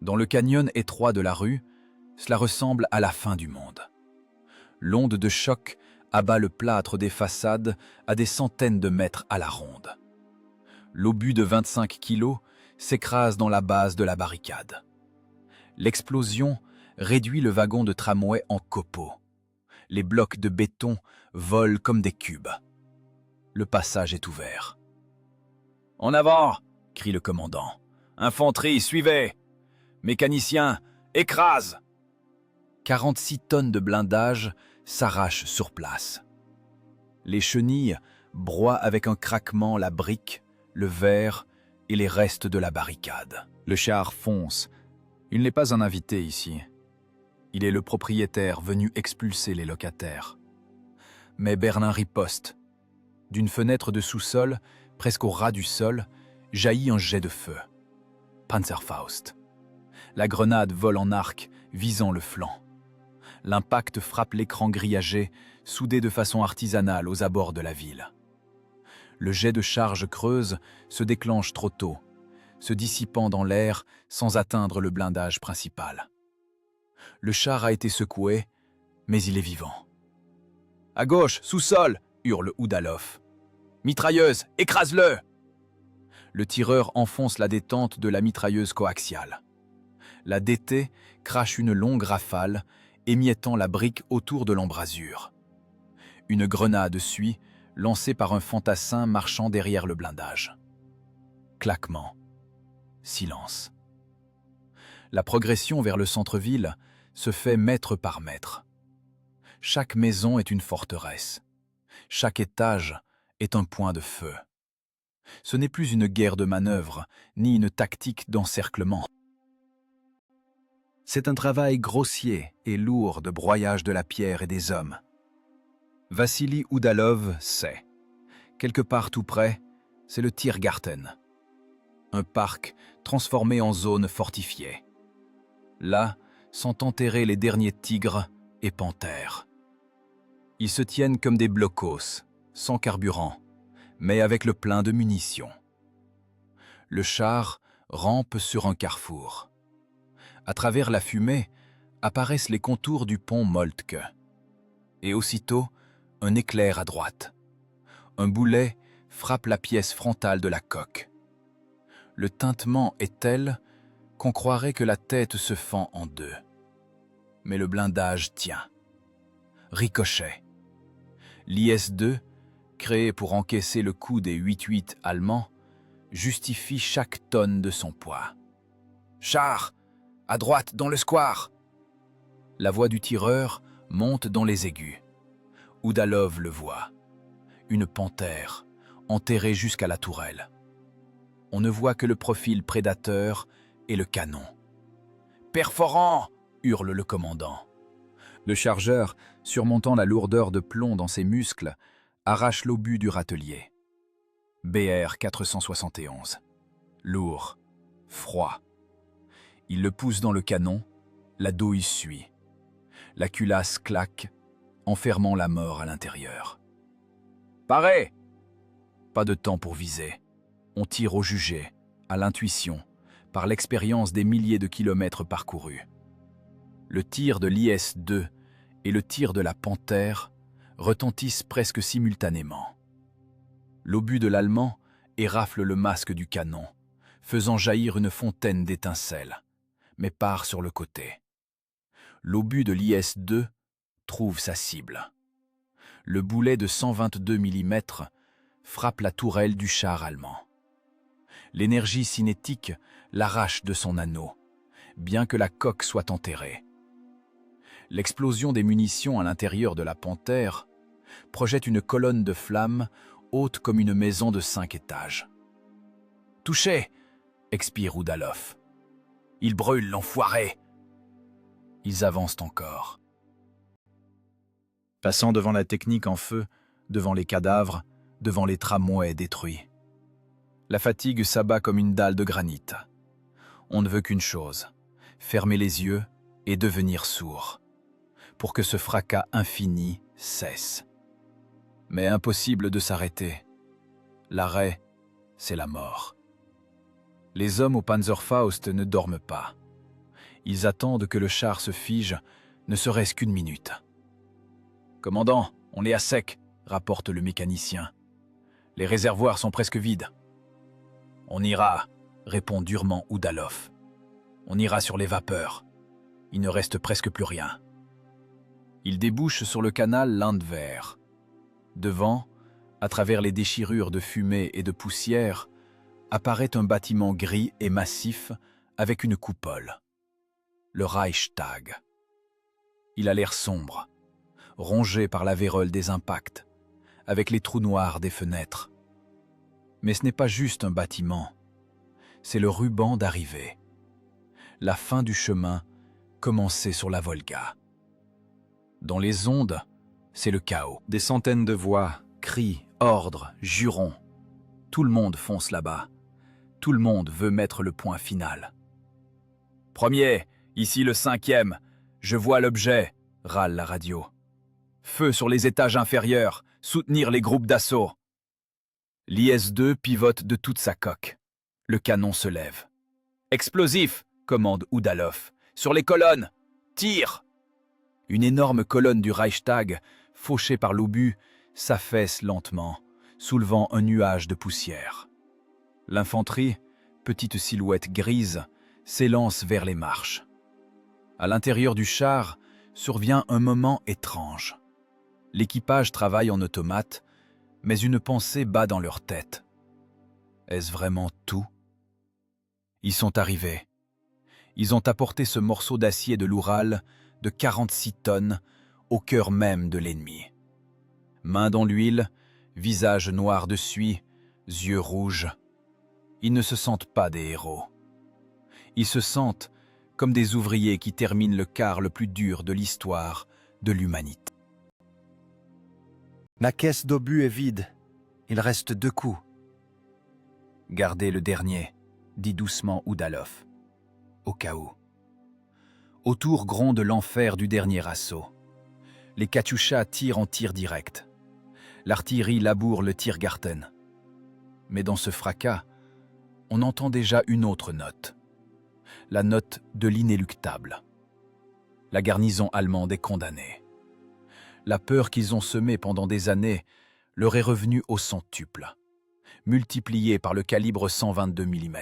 Dans le canyon étroit de la rue, cela ressemble à la fin du monde. L'onde de choc abat le plâtre des façades à des centaines de mètres à la ronde. L'obus de 25 kilos s'écrase dans la base de la barricade. L'explosion réduit le wagon de tramway en copeaux. Les blocs de béton volent comme des cubes. Le passage est ouvert. « En avant !» crie le commandant. « Infanterie, suivez ! Mécanicien, écrase !» 46 tonnes de blindage s'arrachent sur place. Les chenilles broient avec un craquement la brique, le verre et les restes de la barricade. Le char fonce. Il n'est pas un invité ici. Il est le propriétaire venu expulser les locataires. Mais Berlin riposte. D'une fenêtre de sous-sol, presque au ras du sol, jaillit un jet de feu. Panzerfaust. La grenade vole en arc, visant le flanc. L'impact frappe l'écran grillagé, soudé de façon artisanale aux abords de la ville. Le jet de charge creuse se déclenche trop tôt, se dissipant dans l'air sans atteindre le blindage principal. Le char a été secoué, mais il est vivant. « À gauche, sous-sol !» hurle Oudalov. « Mitrailleuse, écrase-le !» Le tireur enfonce la détente de la mitrailleuse coaxiale. La DT crache une longue rafale, émiettant la brique autour de l'embrasure. Une grenade suit, lancée par un fantassin marchant derrière le blindage. Claquement. Silence. La progression vers le centre-ville se fait mètre par mètre. Chaque maison est une forteresse. Chaque étage est un point de feu. Ce n'est plus une guerre de manœuvre, ni une tactique d'encerclement. C'est un travail grossier et lourd de broyage de la pierre et des hommes. Vassili Oudalov sait. Quelque part tout près, c'est le Tiergarten. Un parc transformé en zone fortifiée. Là sont enterrés les derniers tigres et panthères. Ils se tiennent comme des blocos, sans carburant, mais avec le plein de munitions. Le char rampe sur un carrefour. À travers la fumée apparaissent les contours du pont Moltke. Et aussitôt, un éclair à droite. Un boulet frappe la pièce frontale de la coque. Le tintement est tel qu'on croirait que la tête se fend en deux. Mais le blindage tient. Ricochet. L'IS-2, créé pour encaisser le coup des 8-8 allemands, justifie chaque tonne de son poids. « Char ! À droite, dans le square !» La voix du tireur monte dans les aigus. Oudalov le voit. Une panthère, enterrée jusqu'à la tourelle. On ne voit que le profil prédateur et le canon. « Perforant !» hurle le commandant. Le chargeur, surmontant la lourdeur de plomb dans ses muscles, arrache l'obus du râtelier. BR 471. Lourd, froid. Il le pousse dans le canon, la douille suit. La culasse claque, enfermant la mort à l'intérieur. « Parez !» Pas de temps pour viser. On tire au jugé, à l'intuition, par l'expérience des milliers de kilomètres parcourus. Le tir de l'IS-2 et le tir de la panthère retentissent presque simultanément. L'obus de l'Allemand érafle le masque du canon, faisant jaillir une fontaine d'étincelles, mais part sur le côté. L'obus de l'IS-2 trouve sa cible. Le boulet de 122 mm frappe la tourelle du char allemand. L'énergie cinétique l'arrache de son anneau, bien que la coque soit enterrée. L'explosion des munitions à l'intérieur de la panthère projette une colonne de flammes haute comme une maison de 5 étages. « Touché !» expire Oudalov. « Il brûle, l'enfoiré !» Ils avancent encore. Passant devant la technique en feu, devant les cadavres, devant les tramways détruits. La fatigue s'abat comme une dalle de granit. On ne veut qu'une chose, fermer les yeux et devenir sourd, pour que ce fracas infini cesse. Mais impossible de s'arrêter. L'arrêt, c'est la mort. Les hommes au Panzerfaust ne dorment pas. Ils attendent que le char se fige, ne serait-ce qu'une minute. « Commandant, on est à sec », rapporte le mécanicien. « Les réservoirs sont presque vides. »« On ira », répond durement Oudalov. « On ira sur les vapeurs. Il ne reste presque plus rien. » Il débouche sur le canal Landwehr. Devant, à travers les déchirures de fumée et de poussière, apparaît un bâtiment gris et massif avec une coupole. Le Reichstag. Il a l'air sombre, rongé par la vérole des impacts, avec les trous noirs des fenêtres. Mais ce n'est pas juste un bâtiment, c'est le ruban d'arrivée. La fin du chemin commencé sur la Volga. Dans les ondes, c'est le chaos. Des centaines de voix, cris, ordres, jurons. Tout le monde fonce là-bas. Tout le monde veut mettre le point final. « Premier, ici le 5e, je vois l'objet », râle la radio. « Feu sur les étages inférieurs, soutenir les groupes d'assaut. » L'IS-2 pivote de toute sa coque. Le canon se lève. « Explosif !» commande Oudalov. « Sur les colonnes ! Tire !» Une énorme colonne du Reichstag, fauchée par l'obus, s'affaisse lentement, soulevant un nuage de poussière. L'infanterie, petite silhouette grise, s'élance vers les marches. À l'intérieur du char survient un moment étrange. L'équipage travaille en automate, mais une pensée bat dans leur tête. Est-ce vraiment tout? Ils sont arrivés. Ils ont apporté ce morceau d'acier de l'Oural de 46 tonnes au cœur même de l'ennemi. Mains dans l'huile, visage noir de suie, yeux rouges. Ils ne se sentent pas des héros. Ils se sentent comme des ouvriers qui terminent le quart le plus dur de l'histoire de l'humanité. La caisse d'obus est vide. Il reste 2 coups. Gardez le dernier, dit doucement Oudalov. Au cas où. Autour gronde l'enfer du dernier assaut. Les Katyushas tirent en tir direct. L'artillerie laboure le Tiergarten. Mais dans ce fracas, on entend déjà une autre note. La note de l'inéluctable. La garnison allemande est condamnée. La peur qu'ils ont semée pendant des années leur est revenue au centuple, multipliée par le calibre 122 mm.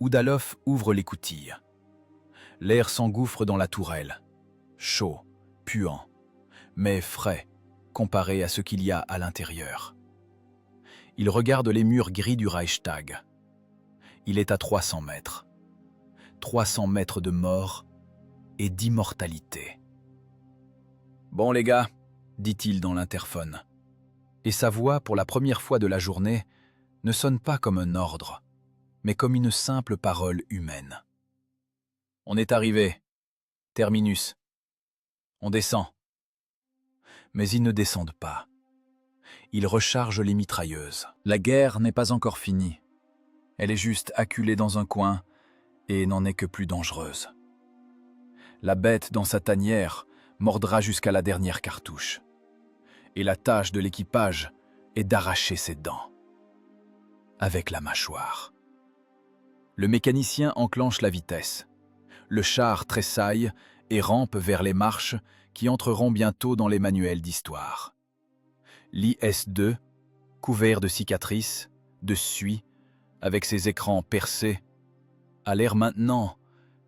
Oudalov ouvre l'écoutille. L'air s'engouffre dans la tourelle, chaud, puant, mais frais comparé à ce qu'il y a à l'intérieur. Il regarde les murs gris du Reichstag. Il est à 300 mètres. 300 mètres de mort et d'immortalité. « Bon les gars, dit-il dans l'interphone. Et sa voix, pour la première fois de la journée, ne sonne pas comme un ordre, mais comme une simple parole humaine. On est arrivé. Terminus. On descend. Mais ils ne descendent pas. Ils rechargent les mitrailleuses. La guerre n'est pas encore finie. Elle est juste acculée dans un coin et n'en est que plus dangereuse. La bête dans sa tanière mordra jusqu'à la dernière cartouche. Et la tâche de l'équipage est d'arracher ses dents. Avec la mâchoire. Le mécanicien enclenche la vitesse. Le char tressaille et rampe vers les marches qui entreront bientôt dans les manuels d'histoire. L'IS-2, couvert de cicatrices, de suie, avec ses écrans percés, a l'air maintenant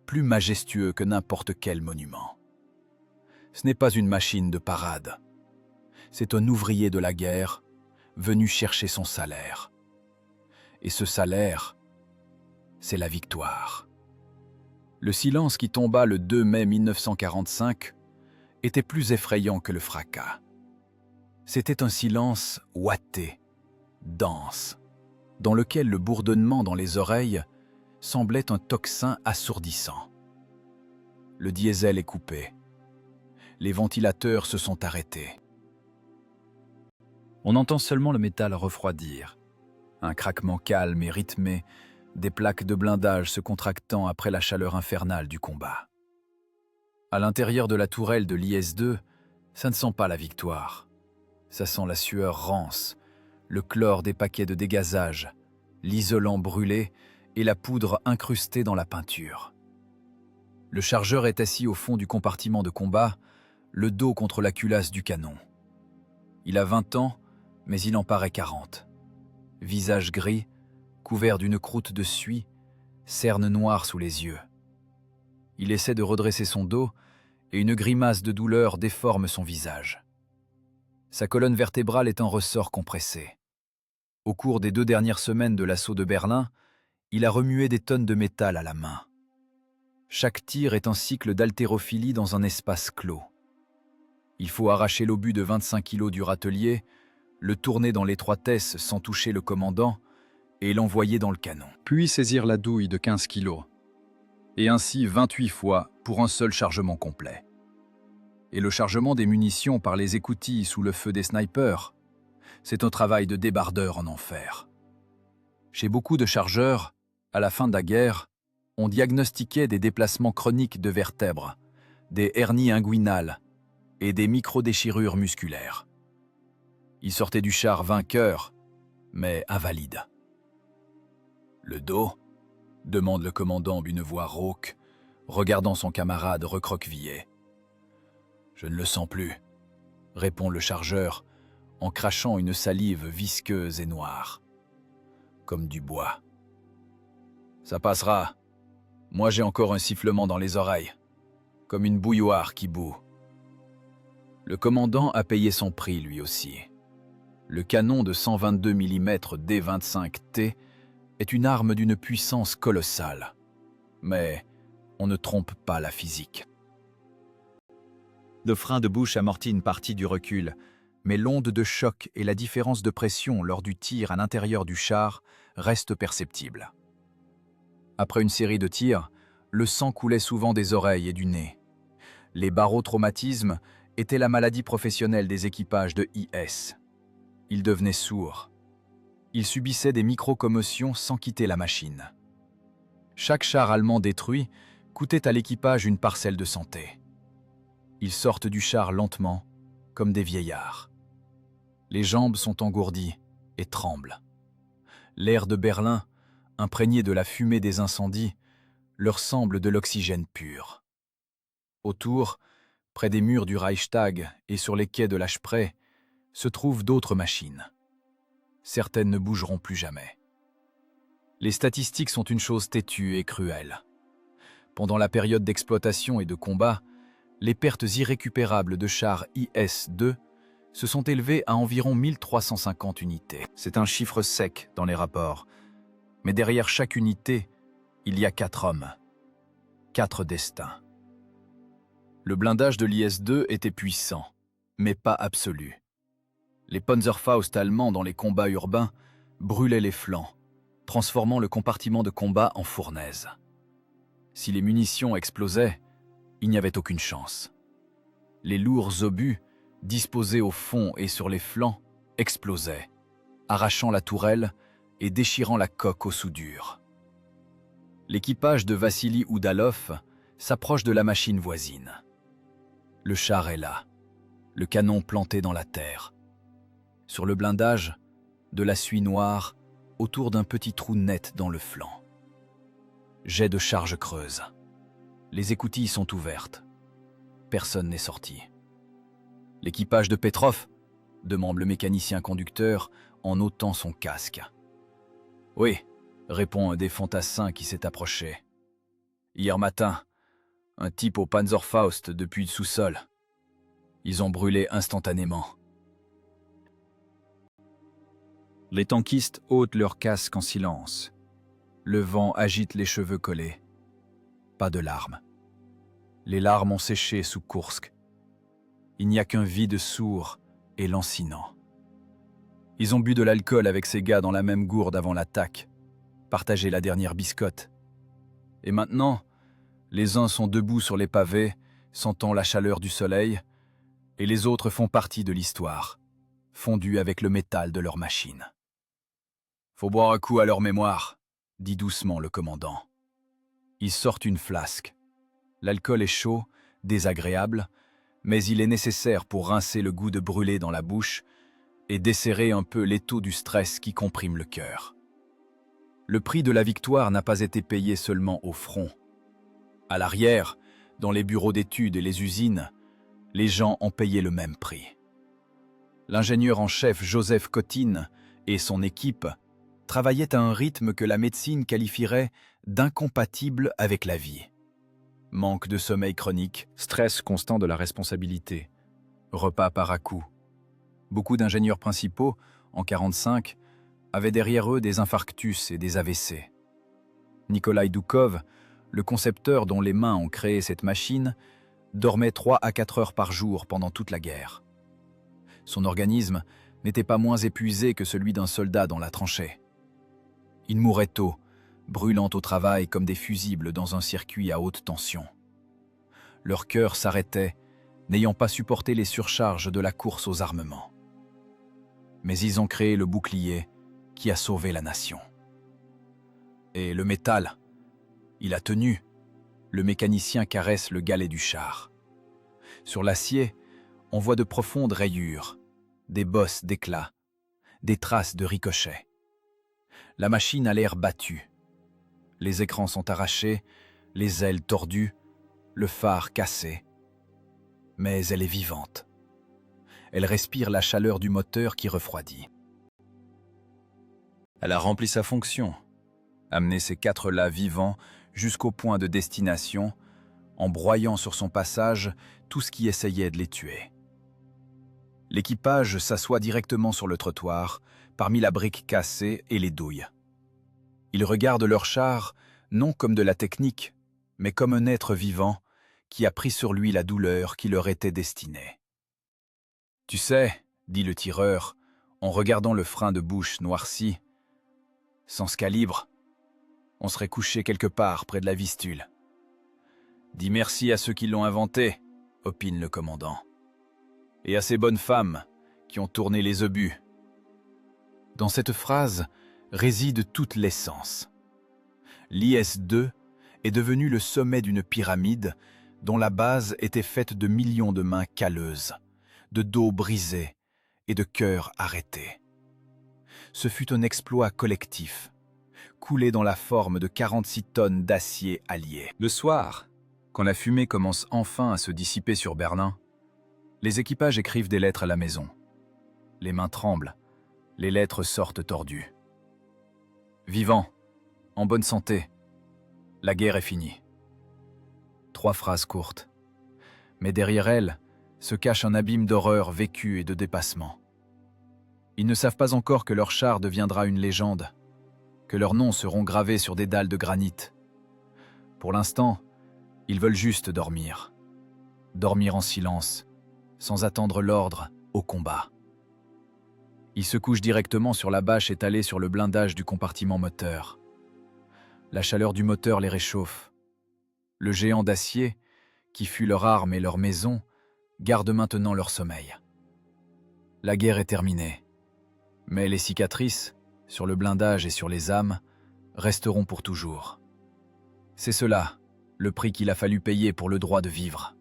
plus majestueux que n'importe quel monument. Ce n'est pas une machine de parade. C'est un ouvrier de la guerre venu chercher son salaire. Et ce salaire, c'est la victoire. Le silence qui tomba le 2 mai 1945 était plus effrayant que le fracas. C'était un silence ouaté, dense, dans lequel le bourdonnement dans les oreilles semblait un tocsin assourdissant. Le diesel est coupé. Les ventilateurs se sont arrêtés. On entend seulement le métal refroidir. Un craquement calme et rythmé, des plaques de blindage se contractant après la chaleur infernale du combat. À l'intérieur de la tourelle de l'IS-2, ça ne sent pas la victoire. Ça sent la sueur rance, le chlore des paquets de dégazage, l'isolant brûlé et la poudre incrustée dans la peinture. Le chargeur est assis au fond du compartiment de combat, le dos contre la culasse du canon. Il a 20 ans, mais il en paraît 40. Visage gris, couvert d'une croûte de suie, cernes noires sous les yeux. Il essaie de redresser son dos et une grimace de douleur déforme son visage. Sa colonne vertébrale est en ressort compressé. Au cours des 2 dernières semaines de l'assaut de Berlin, il a remué des tonnes de métal à la main. Chaque tir est un cycle d'haltérophilie dans un espace clos. Il faut arracher l'obus de 25 kg du râtelier, le tourner dans l'étroitesse sans toucher le commandant et l'envoyer dans le canon. Puis saisir la douille de 15 kg. Et ainsi 28 fois pour un seul chargement complet. Et le chargement des munitions par les écoutilles sous le feu des snipers, c'est un travail de débardeur en enfer. Chez beaucoup de chargeurs, à la fin de la guerre, on diagnostiquait des déplacements chroniques de vertèbres, des hernies inguinales et des microdéchirures musculaires. Ils sortaient du char vainqueurs, mais invalides. « Le dos ?» demande le commandant d'une voix rauque, regardant son camarade recroquevillé. « Je ne le sens plus », répond le chargeur, en crachant une salive visqueuse et noire, comme du bois. « Ça passera. Moi j'ai encore un sifflement dans les oreilles, comme une bouilloire qui bout. » Le commandant a payé son prix lui aussi. Le canon de 122 mm D25T est une arme d'une puissance colossale. Mais on ne trompe pas la physique. Le frein de bouche amortit une partie du recul, mais l'onde de choc et la différence de pression lors du tir à l'intérieur du char restent perceptibles. Après une série de tirs, le sang coulait souvent des oreilles et du nez. Les barotraumatismes étaient la maladie professionnelle des équipages de IS. Ils devenaient sourds. Ils subissaient des micro-commotions sans quitter la machine. Chaque char allemand détruit coûtait à l'équipage une parcelle de santé. Ils sortent du char lentement, comme des vieillards. Les jambes sont engourdies et tremblent. L'air de Berlin, imprégné de la fumée des incendies, leur semble de l'oxygène pur. Autour, près des murs du Reichstag et sur les quais de la Spree, se trouvent d'autres machines. Certaines ne bougeront plus jamais. Les statistiques sont une chose têtue et cruelle. Pendant la période d'exploitation et de combat, les pertes irrécupérables de chars IS-2 se sont élevées à environ 1350 unités. C'est un chiffre sec dans les rapports, mais derrière chaque unité, il y a 4 hommes. 4 destins. Le blindage de l'IS-2 était puissant, mais pas absolu. Les Panzerfaust allemands dans les combats urbains brûlaient les flancs, transformant le compartiment de combat en fournaise. Si les munitions explosaient, il n'y avait aucune chance. Les lourds obus, disposés au fond et sur les flancs, explosaient, arrachant la tourelle et déchirant la coque aux soudures. L'équipage de Vassili Oudalov s'approche de la machine voisine. Le char est là, le canon planté dans la terre. Sur le blindage, de la suie noire autour d'un petit trou net dans le flanc. Jet de charge creuse. Les écoutilles sont ouvertes. Personne n'est sorti. L'équipage de Petrov demande le mécanicien conducteur en ôtant son casque. Oui, répond un des fantassins qui s'est approché. Hier matin, un type au Panzerfaust depuis le sous-sol. Ils ont brûlé instantanément. Les tankistes ôtent leur casque en silence. Le vent agite les cheveux collés. Pas de larmes. Les larmes ont séché sous Koursk. Il n'y a qu'un vide sourd et lancinant. Ils ont bu de l'alcool avec ces gars dans la même gourde avant l'attaque, partagé la dernière biscotte. Et maintenant, les uns sont debout sur les pavés, sentant la chaleur du soleil, et les autres font partie de l'histoire, fondus avec le métal de leur machine. « Faut boire un coup à leur mémoire », dit doucement le commandant. Ils sortent une flasque. L'alcool est chaud, désagréable, mais il est nécessaire pour rincer le goût de brûlé dans la bouche et desserrer un peu l'étau du stress qui comprime le cœur. Le prix de la victoire n'a pas été payé seulement au front. À l'arrière, dans les bureaux d'études et les usines, les gens ont payé le même prix. L'ingénieur en chef Joseph Kotin et son équipe travaillaient à un rythme que la médecine qualifierait d'incompatible avec la vie. Manque de sommeil chronique, stress constant de la responsabilité, repas par à-coups. Beaucoup d'ingénieurs principaux, en 1945, avaient derrière eux des infarctus et des AVC. Nikolai Doukov, le concepteur dont les mains ont créé cette machine, dormait 3 à 4 heures par jour pendant toute la guerre. Son organisme n'était pas moins épuisé que celui d'un soldat dans la tranchée. Il mourait tôt, brûlant au travail comme des fusibles dans un circuit à haute tension. Leur cœur s'arrêtait, n'ayant pas supporté les surcharges de la course aux armements. Mais ils ont créé le bouclier qui a sauvé la nation. Et le métal, il a tenu. Le mécanicien caresse le galet du char. Sur l'acier, on voit de profondes rayures, des bosses d'éclats, des traces de ricochets. La machine a l'air battue. Les écrans sont arrachés, les ailes tordues, le phare cassé. Mais elle est vivante. Elle respire la chaleur du moteur qui refroidit. Elle a rempli sa fonction, amené ces 4-là vivants jusqu'au point de destination, en broyant sur son passage tout ce qui essayait de les tuer. L'équipage s'assoit directement sur le trottoir, parmi la brique cassée et les douilles. Ils regardent leur char, non comme de la technique, mais comme un être vivant qui a pris sur lui la douleur qui leur était destinée. « Tu sais, » dit le tireur, en regardant le frein de bouche noirci, « sans ce calibre, on serait couché quelque part près de la Vistule. » « Dis merci à ceux qui l'ont inventé, » opine le commandant. « Et à ces bonnes femmes qui ont tourné les obus. » Dans cette phrase réside toute l'essence. L'IS-2 est devenu le sommet d'une pyramide dont la base était faite de millions de mains calleuses, de dos brisés et de cœurs arrêtés. Ce fut un exploit collectif, coulé dans la forme de 46 tonnes d'acier allié. Le soir, quand la fumée commence enfin à se dissiper sur Berlin, les équipages écrivent des lettres à la maison. Les mains tremblent, les lettres sortent tordues. Vivant, en bonne santé, la guerre est finie. 3 phrases courtes, mais derrière elles se cache un abîme d'horreur vécue et de dépassement. Ils ne savent pas encore que leur char deviendra une légende, que leurs noms seront gravés sur des dalles de granit. Pour l'instant, Ils veulent juste dormir. Dormir en silence, sans attendre l'ordre au combat. Ils se couchent directement sur la bâche étalée sur le blindage du compartiment moteur. La chaleur du moteur les réchauffe. Le géant d'acier, qui fut leur arme et leur maison, garde maintenant leur sommeil. La guerre est terminée, mais les cicatrices, sur le blindage et sur les âmes, resteront pour toujours. C'est cela, le prix qu'il a fallu payer pour le droit de vivre.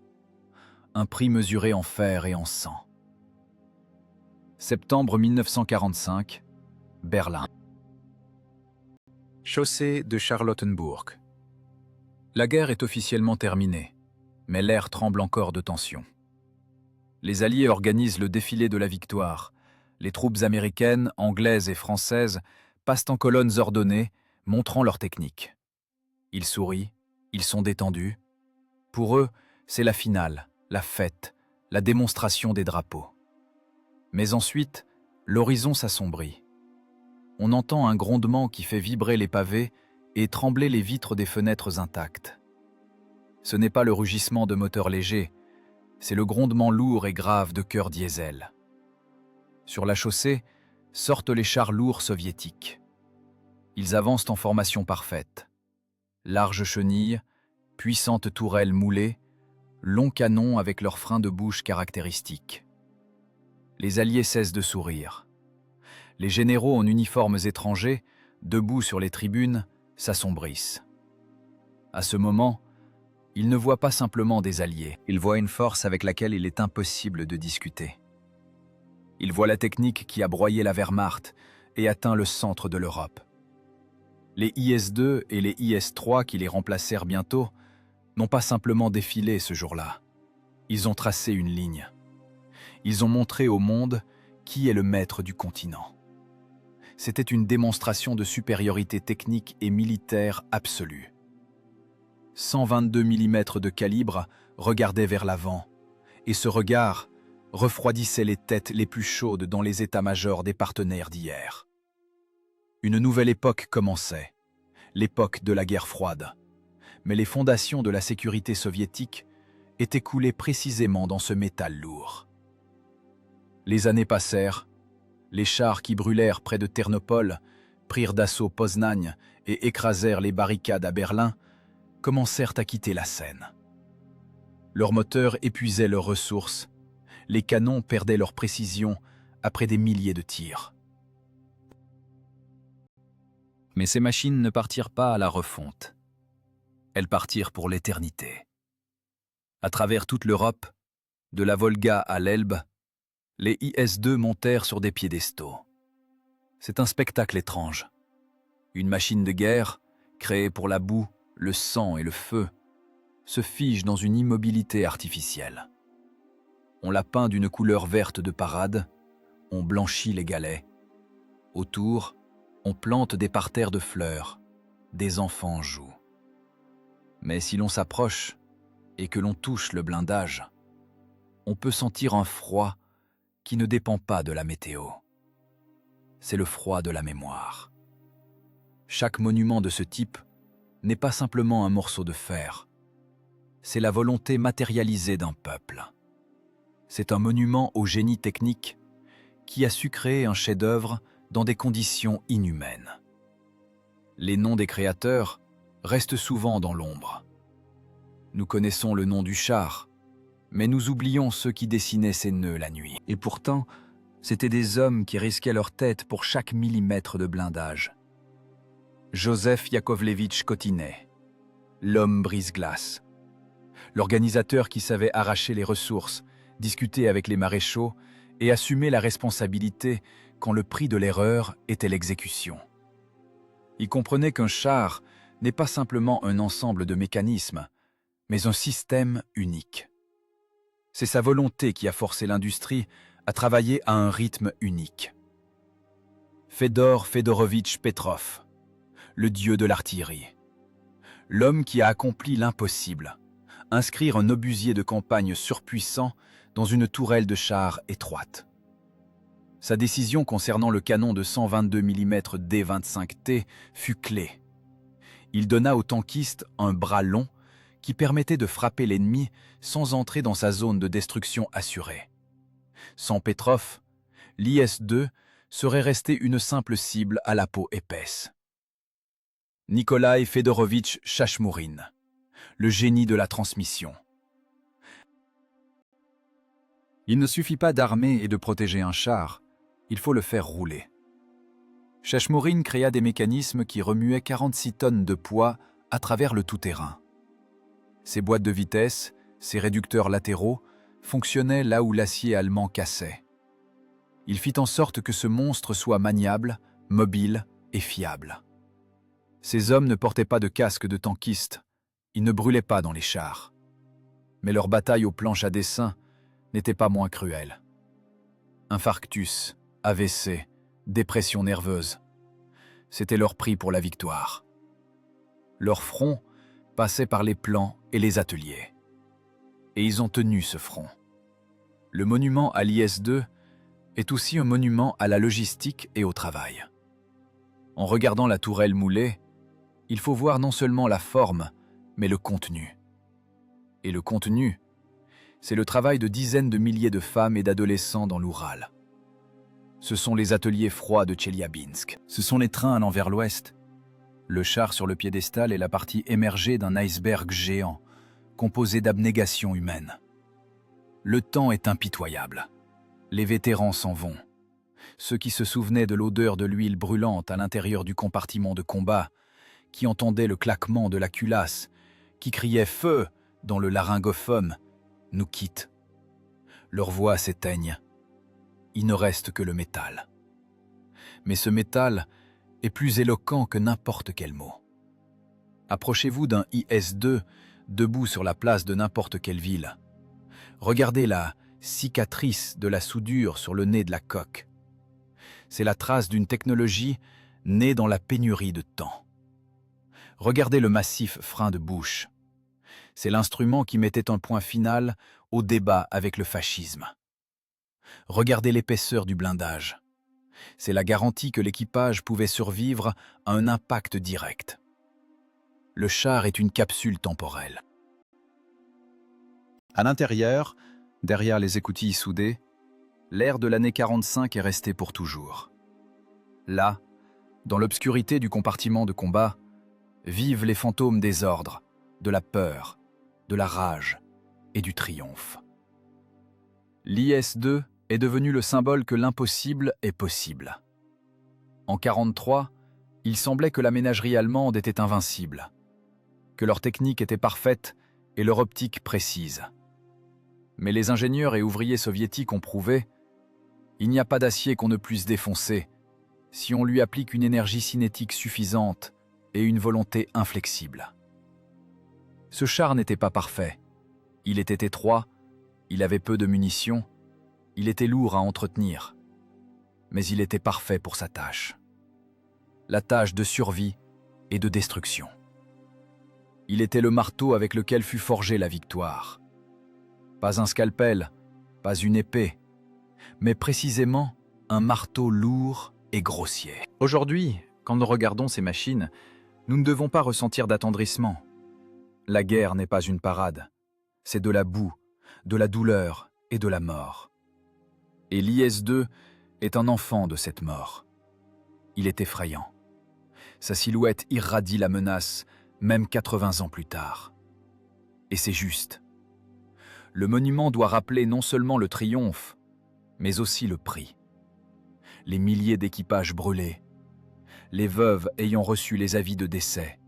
Un prix mesuré en fer et en sang. Septembre 1945, Berlin. Chaussée de Charlottenburg. La guerre est officiellement terminée, mais l'air tremble encore de tension. Les Alliés organisent le défilé de la victoire. Les troupes américaines, anglaises et françaises passent en colonnes ordonnées, montrant leur technique. Ils sourient, ils sont détendus. Pour eux, c'est la finale, la fête, la démonstration des drapeaux. Mais ensuite, l'horizon s'assombrit. On entend un grondement qui fait vibrer les pavés et trembler les vitres des fenêtres intactes. Ce n'est pas le rugissement de moteurs légers, c'est le grondement lourd et grave de cœurs diesel. Sur la chaussée, sortent les chars lourds soviétiques. Ils avancent en formation parfaite. Larges chenilles, puissantes tourelles moulées, longs canons avec leurs freins de bouche caractéristiques. Les Alliés cessent de sourire. Les généraux en uniformes étrangers, debout sur les tribunes, s'assombrissent. À ce moment, ils ne voient pas simplement des alliés, ils voient une force avec laquelle il est impossible de discuter. Ils voient la technique qui a broyé la Wehrmacht et atteint le centre de l'Europe. Les IS-2 et les IS-3 qui les remplacèrent bientôt n'ont pas simplement défilé ce jour-là. Ils ont tracé une ligne. Ils ont montré au monde qui est le maître du continent. C'était une démonstration de supériorité technique et militaire absolue. 122 mm de calibre regardaient vers l'avant, et ce regard refroidissait les têtes les plus chaudes dans les états-majors des partenaires d'hier. Une nouvelle époque commençait, l'époque de la guerre froide, mais les fondations de la sécurité soviétique étaient coulées précisément dans ce métal lourd. Les années passèrent, les chars qui brûlèrent près de Ternopol, prirent d'assaut Poznań et écrasèrent les barricades à Berlin, commencèrent à quitter la scène. Leurs moteurs épuisaient leurs ressources, les canons perdaient leur précision après des milliers de tirs. Mais ces machines ne partirent pas à la refonte. Elles partirent pour l'éternité. À travers toute l'Europe, de la Volga à l'Elbe, les IS-2 montèrent sur des piédestaux. C'est un spectacle étrange. Une machine de guerre, créée pour la boue, le sang et le feu, se fige dans une immobilité artificielle. On la peint d'une couleur verte de parade, on blanchit les galets. Autour, on plante des parterres de fleurs, des enfants jouent. Mais si l'on s'approche et que l'on touche le blindage, on peut sentir un froid qui ne dépend pas de la météo. C'est le froid de la mémoire. Chaque monument de ce type n'est pas simplement un morceau de fer. C'est la volonté matérialisée d'un peuple. C'est un monument au génie technique qui a su créer un chef-d'œuvre dans des conditions inhumaines. Les noms des créateurs restent souvent dans l'ombre. Nous connaissons le nom du char, mais nous oublions ceux qui dessinaient ces nœuds la nuit. Et pourtant, c'étaient des hommes qui risquaient leur tête pour chaque millimètre de blindage. Joseph Yakovlevitch Kotinet, l'homme brise-glace. L'organisateur qui savait arracher les ressources, discuter avec les maréchaux et assumer la responsabilité quand le prix de l'erreur était l'exécution. Il comprenait qu'un char n'est pas simplement un ensemble de mécanismes, mais un système unique. C'est sa volonté qui a forcé l'industrie à travailler à un rythme unique. Fedor Fedorovitch Petrov, le dieu de l'artillerie. L'homme qui a accompli l'impossible, inscrire un obusier de campagne surpuissant dans une tourelle de chars étroite. Sa décision concernant le canon de 122 mm D25T fut clé. Il donna aux tankistes un bras long qui permettait de frapper l'ennemi sans entrer dans sa zone de destruction assurée. Sans Petrov, l'IS-2 serait resté une simple cible à la peau épaisse. Nikolai Fedorovitch Chachmourine, le génie de la transmission. Il ne suffit pas d'armer et de protéger un char, il faut le faire rouler. Chachmourine créa des mécanismes qui remuaient 46 tonnes de poids à travers le tout-terrain. Ces boîtes de vitesse, ces réducteurs latéraux, fonctionnaient là où l'acier allemand cassait. Il fit en sorte que ce monstre soit maniable, mobile et fiable. Ces hommes ne portaient pas de casque de tankistes, ils ne brûlaient pas dans les chars. Mais leur bataille aux planches à dessin n'était pas moins cruelle. Infarctus, AVC, dépression nerveuse, c'était leur prix pour la victoire. Leur front passait par les plans et les ateliers. Et ils ont tenu ce front. Le monument à l'IS-2 est aussi un monument à la logistique et au travail. En regardant la tourelle moulée, il faut voir non seulement la forme, mais le contenu. Et le contenu, c'est le travail de dizaines de milliers de femmes et d'adolescents dans l'Oural. Ce sont les ateliers froids de Tcheliabinsk. Ce sont les trains allant vers l'ouest. Le char sur le piédestal est la partie émergée d'un iceberg géant, composé d'abnégation humaine. Le temps est impitoyable. Les vétérans s'en vont. Ceux qui se souvenaient de l'odeur de l'huile brûlante à l'intérieur du compartiment de combat, qui entendaient le claquement de la culasse, qui criaient « Feu !» dans le laryngophone, nous quittent. Leurs voix s'éteignent. Il ne reste que le métal. Mais ce métal est plus éloquent que n'importe quel mot. Approchez-vous d'un IS-2 debout sur la place de n'importe quelle ville. Regardez la cicatrice de la soudure sur le nez de la coque. C'est la trace d'une technologie née dans la pénurie de temps. Regardez le massif frein de bouche. C'est l'instrument qui mettait un point final au débat avec le fascisme. Regardez l'épaisseur du blindage. C'est la garantie que l'équipage pouvait survivre à un impact direct. Le char est une capsule temporelle. À l'intérieur, derrière les écoutilles soudées, l'air de l'année 45 est resté pour toujours. Là, dans l'obscurité du compartiment de combat, vivent les fantômes des ordres, de la peur, de la rage et du triomphe. L'IS-2 est devenu le symbole que l'impossible est possible. En 1943, il semblait que la ménagerie allemande était invincible, que leur technique était parfaite et leur optique précise. Mais les ingénieurs et ouvriers soviétiques ont prouvé il n'y a pas d'acier qu'on ne puisse défoncer si on lui applique une énergie cinétique suffisante et une volonté inflexible. Ce char n'était pas parfait. Il était étroit, il avait peu de munitions, il était lourd à entretenir. Mais il était parfait pour sa tâche. La tâche de survie et de destruction. Il était le marteau avec lequel fut forgée la victoire. Pas un scalpel, pas une épée, mais précisément un marteau lourd et grossier. Aujourd'hui, quand nous regardons ces machines, nous ne devons pas ressentir d'attendrissement. La guerre n'est pas une parade, c'est de la boue, de la douleur et de la mort. Et l'IS-2 est un enfant de cette mort. Il est effrayant. Sa silhouette irradie la menace, même 80 ans plus tard. Et c'est juste. Le monument doit rappeler non seulement le triomphe, mais aussi le prix. Les milliers d'équipages brûlés, les veuves ayant reçu les avis de décès,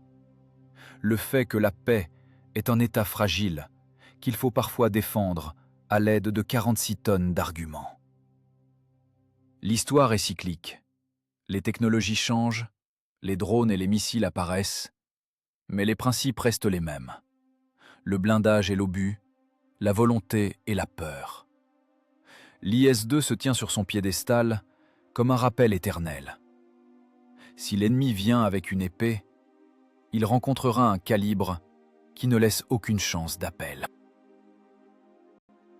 le fait que la paix est un état fragile qu'il faut parfois défendre à l'aide de 46 tonnes d'arguments. L'histoire est cyclique. Les technologies changent, les drones et les missiles apparaissent, mais les principes restent les mêmes. Le blindage et l'obus, la volonté et la peur. L'IS-2 se tient sur son piédestal comme un rappel éternel. Si l'ennemi vient avec une épée, il rencontrera un calibre qui ne laisse aucune chance d'appel.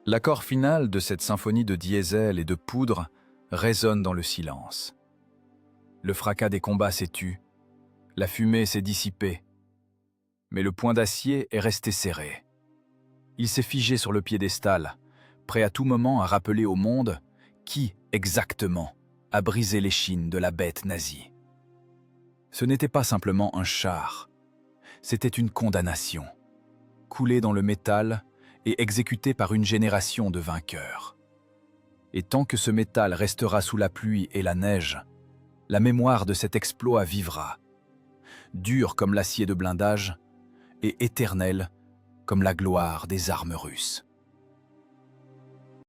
L'accord final de cette symphonie de diesel et de poudre résonne dans le silence. Le fracas des combats s'est tu, la fumée s'est dissipée, Mais le poing d'acier est resté serré. Il s'est figé sur le piédestal, prêt à tout moment à rappeler au monde qui, exactement, a brisé l'échine de la bête nazie. Ce n'était pas simplement un char, c'était une condamnation, coulée dans le métal et exécutée par une génération de vainqueurs. Et tant que ce métal restera sous la pluie et la neige, la mémoire de cet exploit vivra, dur comme l'acier de blindage et éternel comme la gloire des armes russes.